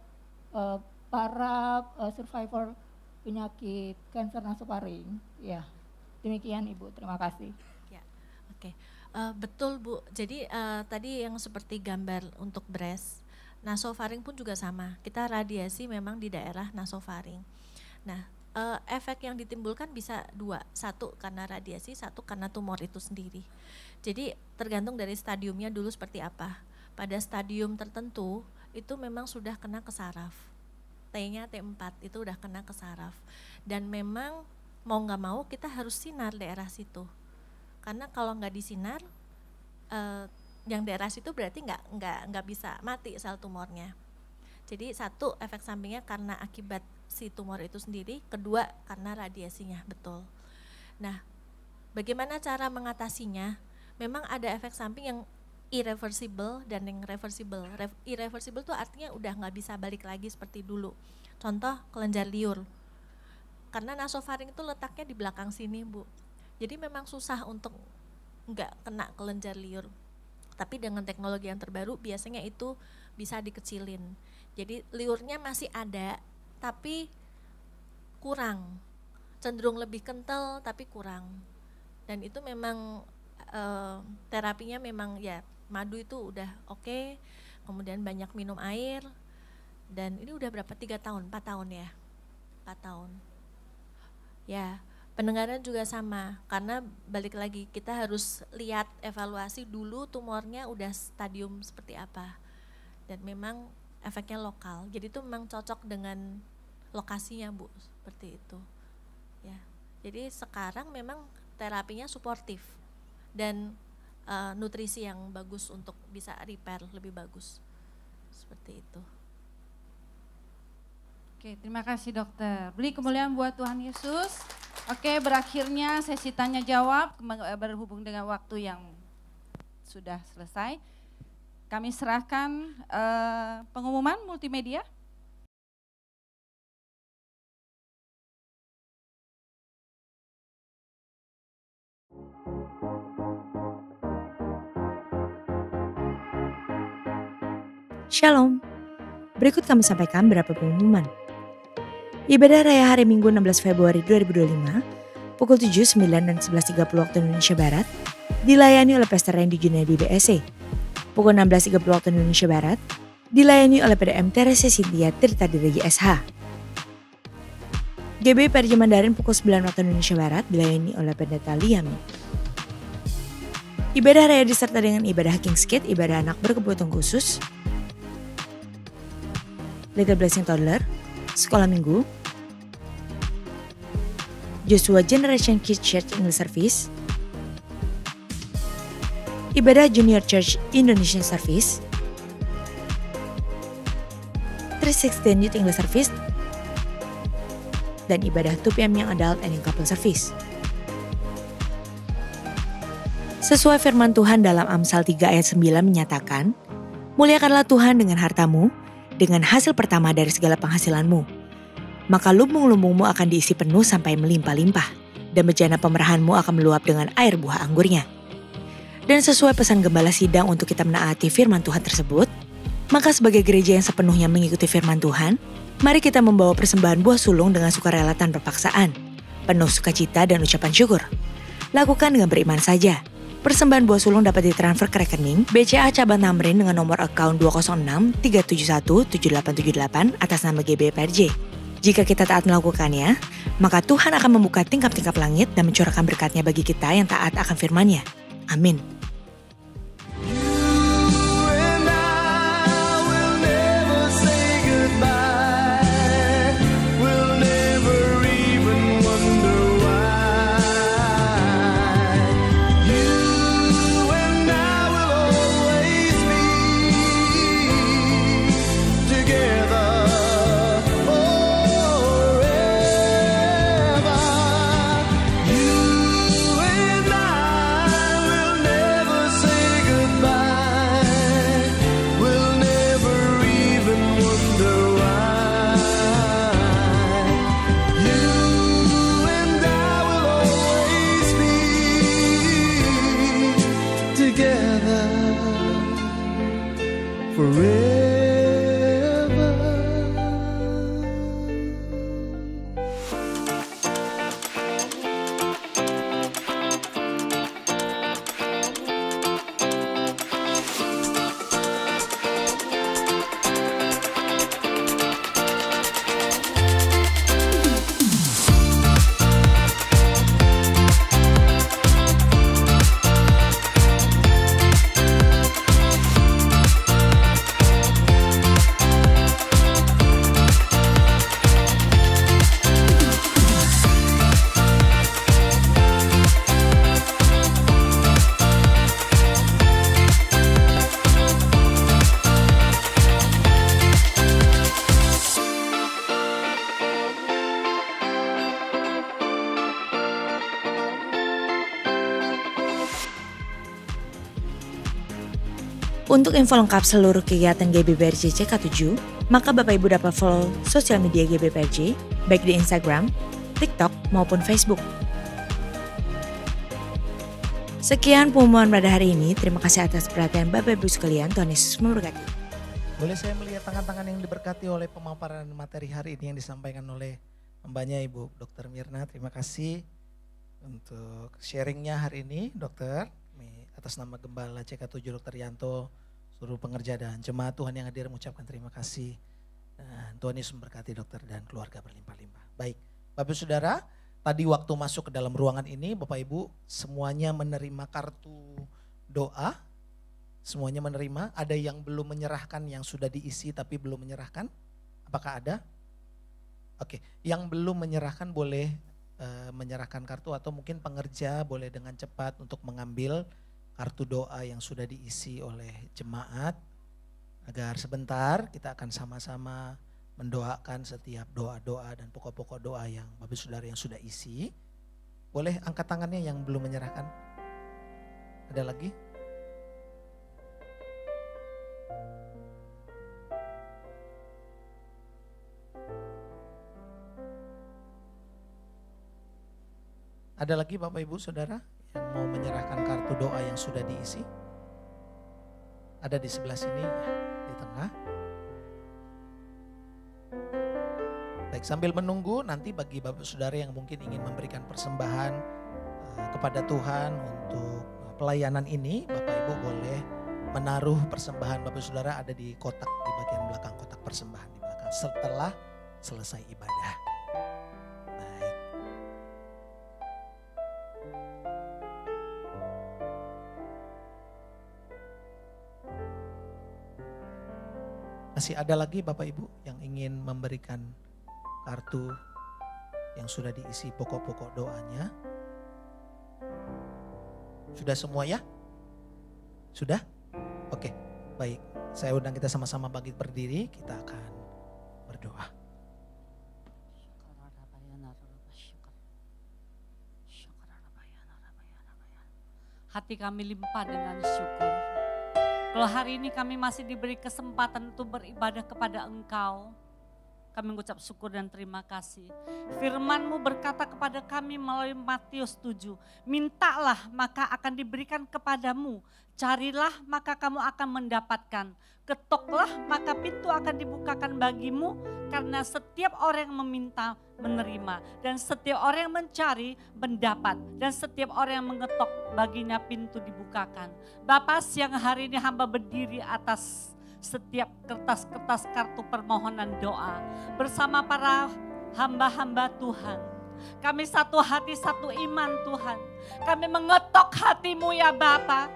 para survivor penyakit kanker nasofaring? Ya, demikian Ibu, terima kasih. Ya, oke. Betul Bu, jadi tadi yang seperti gambar untuk breast, nasofaring pun juga sama, kita radiasi memang di daerah nasofaring. Nah, efek yang ditimbulkan bisa dua, satu karena radiasi, satu karena tumor itu sendiri. Jadi tergantung dari stadiumnya dulu seperti apa. Pada stadium tertentu itu memang sudah kena ke saraf, T-nya T4 itu udah kena ke saraf. Dan memang mau nggak mau kita harus sinar daerah situ. Karena kalau nggak disinar, yang daerah situ berarti nggak bisa mati sel tumornya. Jadi satu efek sampingnya karena akibat si tumor itu sendiri, kedua karena radiasinya, betul. Nah, bagaimana cara mengatasinya? Memang ada efek samping yang irreversible dan yang reversible. Irreversible itu artinya udah nggak bisa balik lagi seperti dulu. Contoh kelenjar liur. Karena nasofaring itu letaknya di belakang sini Bu. Jadi memang susah untuk nggak kena kelenjar liur. Tapi dengan teknologi yang terbaru biasanya itu bisa dikecilin. Jadi liurnya masih ada tapi kurang. Cenderung lebih kental tapi kurang. Dan itu memang terapinya memang ya madu itu udah oke. Kemudian banyak minum air. Dan ini udah berapa? 3 tahun, 4 tahun ya? 4 tahun. Ya, pendengaran juga sama, karena balik lagi kita harus lihat evaluasi dulu tumornya udah stadium seperti apa. Dan memang efeknya lokal, jadi itu memang cocok dengan lokasinya Bu, seperti itu. Ya, jadi sekarang memang terapinya suportif dan nutrisi yang bagus untuk bisa repair lebih bagus, seperti itu. Oke, terima kasih dokter. Beri kemuliaan buat Tuhan Yesus. Oke, berakhirnya sesi tanya jawab berhubung dengan waktu yang sudah selesai. Kami serahkan pengumuman multimedia. Shalom. Berikut kami sampaikan beberapa pengumuman. Ibadah Raya hari Minggu 16 Februari 2025 pukul 7, 9, dan 11.30 waktu Indonesia Barat dilayani oleh Pastor Randy Junedi BSC. Pukul 16.30 waktu Indonesia Barat dilayani oleh PDM Teresa Cynthia Tirta Diregi SH. GB Perja Mandarin pukul 9 waktu Indonesia Barat dilayani oleh Pendeta Liami. Ibadah Raya disertai dengan ibadah King's Kids, ibadah anak berkebutuhan khusus. Little Blessing Toddler, Sekolah Minggu, Joshua Generation Kids Church English Service, Ibadah Junior Church Indonesian Service, 316 Youth English Service, dan ibadah 2 PM yang Adult and yang Couple Service. Sesuai firman Tuhan dalam Amsal 3 ayat 9 menyatakan, muliakanlah Tuhan dengan hartamu, dengan hasil pertama dari segala penghasilanmu. Maka lumbung-lumbungmu akan diisi penuh sampai melimpah-limpah, dan bejana pemerahanmu akan meluap dengan air buah anggurnya. Dan sesuai pesan Gembala Sidang untuk kita menaati firman Tuhan tersebut, maka sebagai gereja yang sepenuhnya mengikuti firman Tuhan, mari kita membawa persembahan buah sulung dengan sukarela tanpa paksaan, penuh sukacita dan ucapan syukur. Lakukan dengan beriman saja. Persembahan buah sulung dapat ditransfer ke rekening BCA Cabang Tamrin dengan nomor account 206 371 7878 atas nama GBPRJ. Jika kita taat melakukannya, maka Tuhan akan membuka tingkap-tingkap langit dan mencurahkan berkat-Nya bagi kita yang taat akan firman-Nya. Amin. Untuk info lengkap seluruh kegiatan GBPRJ CK7, maka Bapak Ibu dapat follow sosial media GBPRJ, baik di Instagram, TikTok, maupun Facebook. Sekian pengumuman pada hari ini. Terima kasih atas perhatian Bapak Ibu sekalian. Tuhan Yesus memberkati. Boleh saya melihat tangan-tangan yang diberkati oleh pemaparan materi hari ini yang disampaikan oleh Mbaknya Ibu Dr. Mirna. Terima kasih untuk sharingnya hari ini, Dokter. Atas nama Gembala CK7 Dr. Yanto, seluruh pengerja dan jemaat Tuhan yang hadir mengucapkan terima kasih. Dan Tuhan Yesus memberkati dokter dan keluarga berlimpah-limpah. Baik, Bapak Saudara, tadi waktu masuk ke dalam ruangan ini Bapak Ibu semuanya menerima kartu doa. Semuanya menerima, ada yang belum menyerahkan yang sudah diisi tapi belum menyerahkan. Apakah ada? Oke, yang belum menyerahkan boleh menyerahkan kartu atau mungkin pengerja boleh dengan cepat untuk mengambil kartu doa yang sudah diisi oleh jemaat, agar sebentar kita akan sama-sama mendoakan setiap doa-doa dan pokok-pokok doa yang Bapak Saudara yang sudah isi. Boleh angkat tangannya yang belum menyerahkan? Ada lagi? Ada lagi Bapak Ibu Saudara yang mau menyerahkan kartu doa yang sudah diisi? Ada di sebelah sini ya, di tengah. Baik, sambil menunggu nanti bagi Bapak Saudara yang mungkin ingin memberikan persembahan kepada Tuhan untuk pelayanan ini, Bapak Ibu boleh menaruh persembahan Bapak Saudara ada di kotak di bagian belakang, kotak persembahan di belakang setelah selesai ibadah. Masih ada lagi Bapak Ibu yang ingin memberikan kartu yang sudah diisi pokok-pokok doanya? Sudah semua ya? Sudah? Oke, baik. Saya undang kita sama-sama bangkit berdiri, kita akan berdoa. Hati kami limpah dengan syukur. Kalau hari ini kami masih diberi kesempatan untuk beribadah kepada Engkau, kami mengucap syukur dan terima kasih. Firman-Mu berkata kepada kami melalui Matius 7, mintalah maka akan diberikan kepadamu, carilah maka kamu akan mendapatkan, ketoklah maka pintu akan dibukakan bagimu, karena setiap orang yang meminta menerima, dan setiap orang yang mencari mendapat, dan setiap orang yang mengetok baginya pintu dibukakan. Bapa, siang hari ini hamba berdiri atas setiap kertas-kertas kartu permohonan doa bersama para hamba-hamba Tuhan. Kami satu hati, satu iman Tuhan. Kami mengetok hati-Mu ya Bapa.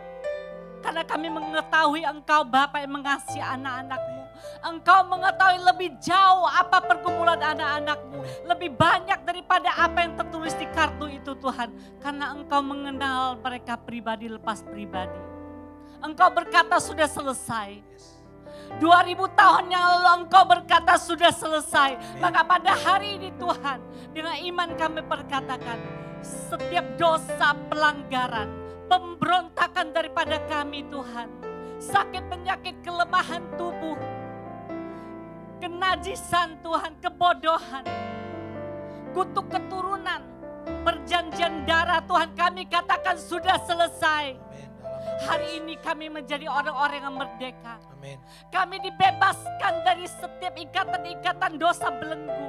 Karena kami mengetahui Engkau Bapa yang mengasihi anak-anak-Mu. Engkau mengetahui lebih jauh apa pergumulan anak-anak-Mu. Lebih banyak daripada apa yang tertulis di kartu itu Tuhan. Karena Engkau mengenal mereka pribadi lepas pribadi. Engkau berkata sudah selesai. 2000 tahun yang lalu Engkau berkata sudah selesai. Maka pada hari ini Tuhan, dengan iman kami perkatakan, setiap dosa pelanggaran, pemberontakan daripada kami Tuhan, sakit penyakit kelemahan tubuh, kenajisan Tuhan, kebodohan, kutuk keturunan, perjanjian darah Tuhan, kami katakan sudah selesai. Hari ini kami menjadi orang-orang yang merdeka. Amin. Kami dibebaskan dari setiap ikatan-ikatan dosa belenggu.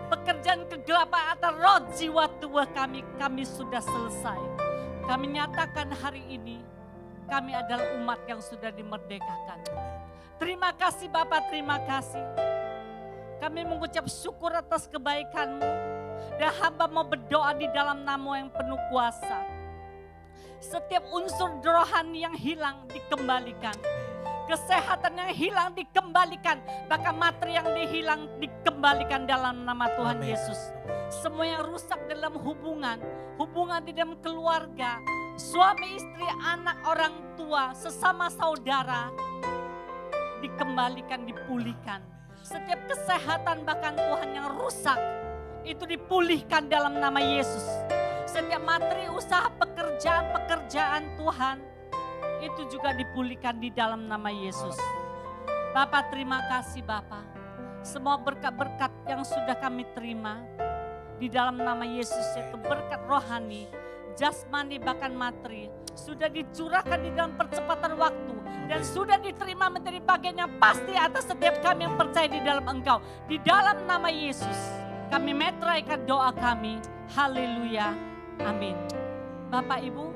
Pekerjaan kegelapan atau roh jiwa tua kami sudah selesai. Kami nyatakan hari ini kami adalah umat yang sudah dimerdekakan. Terima kasih Bapak, terima kasih. Kami mengucap syukur atas kebaikan-Mu. Dan hamba mau berdoa di dalam nama-Mu yang penuh kuasa. Setiap unsur rohani yang hilang dikembalikan. Kesehatan yang hilang dikembalikan. Bahkan materi yang dihilang dikembalikan dalam nama Tuhan Yesus. Semua yang rusak dalam hubungan di dalam keluarga, suami istri, anak, orang tua, sesama saudara, dikembalikan, dipulihkan. Setiap kesehatan bahkan Tuhan yang rusak, itu dipulihkan dalam nama Yesus. Setiap materi usaha pekerjaan Tuhan, itu juga dipulihkan di dalam nama Yesus. Bapak terima kasih Bapak. Semua berkat-berkat yang sudah kami terima di dalam nama Yesus, yaitu berkat rohani, jasmani bahkan materi, sudah dicurahkan di dalam percepatan waktu dan sudah diterima menjadi bagian yang pasti atas setiap kami yang percaya di dalam Engkau. Di dalam nama Yesus kami meteraikan doa kami. Haleluya. Amin. Bapak Ibu,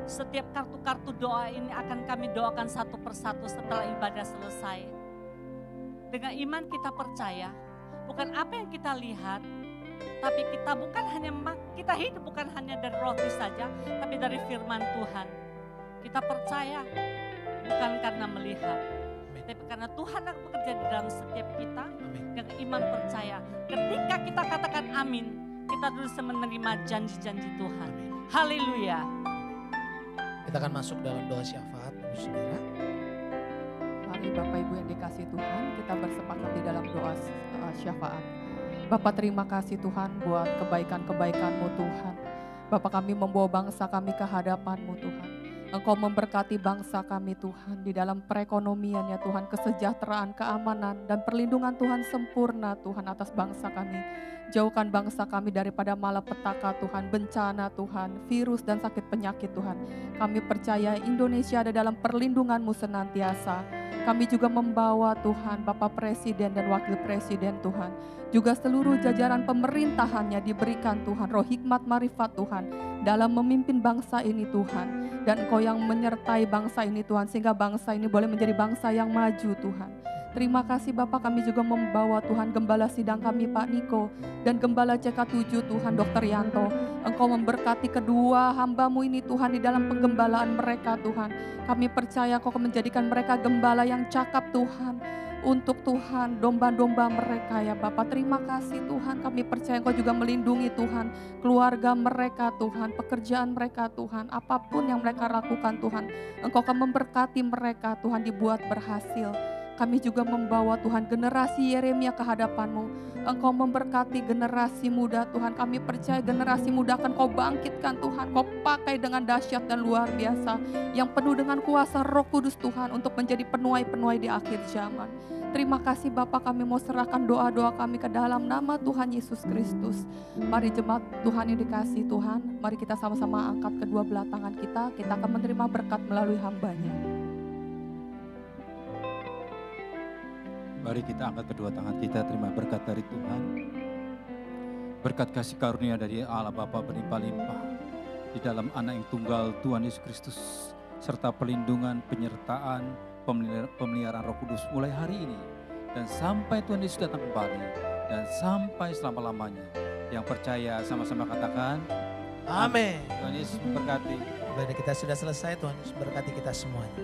setiap kartu-kartu doa ini akan kami doakan satu persatu setelah ibadah selesai. Dengan iman kita percaya, bukan apa yang kita lihat, tapi kita hidup bukan hanya dari roti saja, tapi dari firman Tuhan. Kita percaya bukan karena melihat, tapi karena Tuhan yang bekerja di dalam setiap kita. Dengan iman percaya, ketika kita katakan amin, kita terus menerima janji-janji Tuhan. Haleluya. Kita akan masuk dalam doa syafaat, saudara. Mari Bapak Ibu yang dikasih Tuhan, kita bersepakat di dalam doa syafaat. Bapak terima kasih Tuhan buat kebaikan-kebaikan-Mu Tuhan. Bapak kami membawa bangsa kami ke hadapan-Mu Tuhan. Engkau memberkati bangsa kami Tuhan di dalam perekonomian ya Tuhan, kesejahteraan, keamanan dan perlindungan Tuhan sempurna Tuhan atas bangsa kami. Jauhkan bangsa kami daripada malapetaka Tuhan, bencana Tuhan, virus dan sakit penyakit Tuhan. Kami percaya Indonesia ada dalam perlindungan-Mu senantiasa. Kami juga membawa Tuhan Bapak Presiden dan Wakil Presiden Tuhan. Juga seluruh jajaran pemerintahannya diberikan Tuhan roh hikmat marifat Tuhan dalam memimpin bangsa ini Tuhan. Dan Engkau yang menyertai bangsa ini Tuhan, sehingga bangsa ini boleh menjadi bangsa yang maju Tuhan. Terima kasih Bapak, kami juga membawa Tuhan Gembala Sidang kami Pak Niko dan Gembala CK7 Tuhan Dr. Yanto. Engkau memberkati kedua hamba-Mu ini Tuhan di dalam penggembalaan mereka Tuhan. Kami percaya Engkau menjadikan mereka gembala yang cakap Tuhan. untuk Tuhan domba-domba mereka ya Bapak. Terima kasih Tuhan, kami percaya Engkau juga melindungi Tuhan keluarga mereka Tuhan, pekerjaan mereka Tuhan, apapun yang mereka lakukan Tuhan, Engkau akan memberkati mereka Tuhan, dibuat berhasil. Kami juga membawa Tuhan generasi Yeremia ke hadapan-Mu. Engkau memberkati generasi muda Tuhan. Kami percaya generasi muda akan Kau bangkitkan Tuhan. Kau pakai dengan dahsyat dan luar biasa. Yang penuh dengan kuasa Roh Kudus Tuhan untuk menjadi penuai-penuai di akhir zaman. Terima kasih Bapak, kami mau serahkan doa-doa kami ke dalam nama Tuhan Yesus Kristus. Mari jemaat Tuhan yang dikasihi Tuhan. Mari kita sama-sama angkat kedua belah tangan kita. Kita akan menerima berkat melalui hamba-Nya. Mari kita angkat kedua tangan kita, terima berkat dari Tuhan. Berkat kasih karunia dari Allah Bapa berlimpah-limpah di dalam Anak yang tunggal Tuhan Yesus Kristus, serta perlindungan, penyertaan, pemeliharaan Roh Kudus mulai hari ini dan sampai Tuhan Yesus datang kembali dan sampai selama-lamanya. Yang percaya sama-sama katakan amin. Tuhan Yesus memberkati. Ibadah kita sudah selesai, Tuhan Yesus berkati kita semuanya.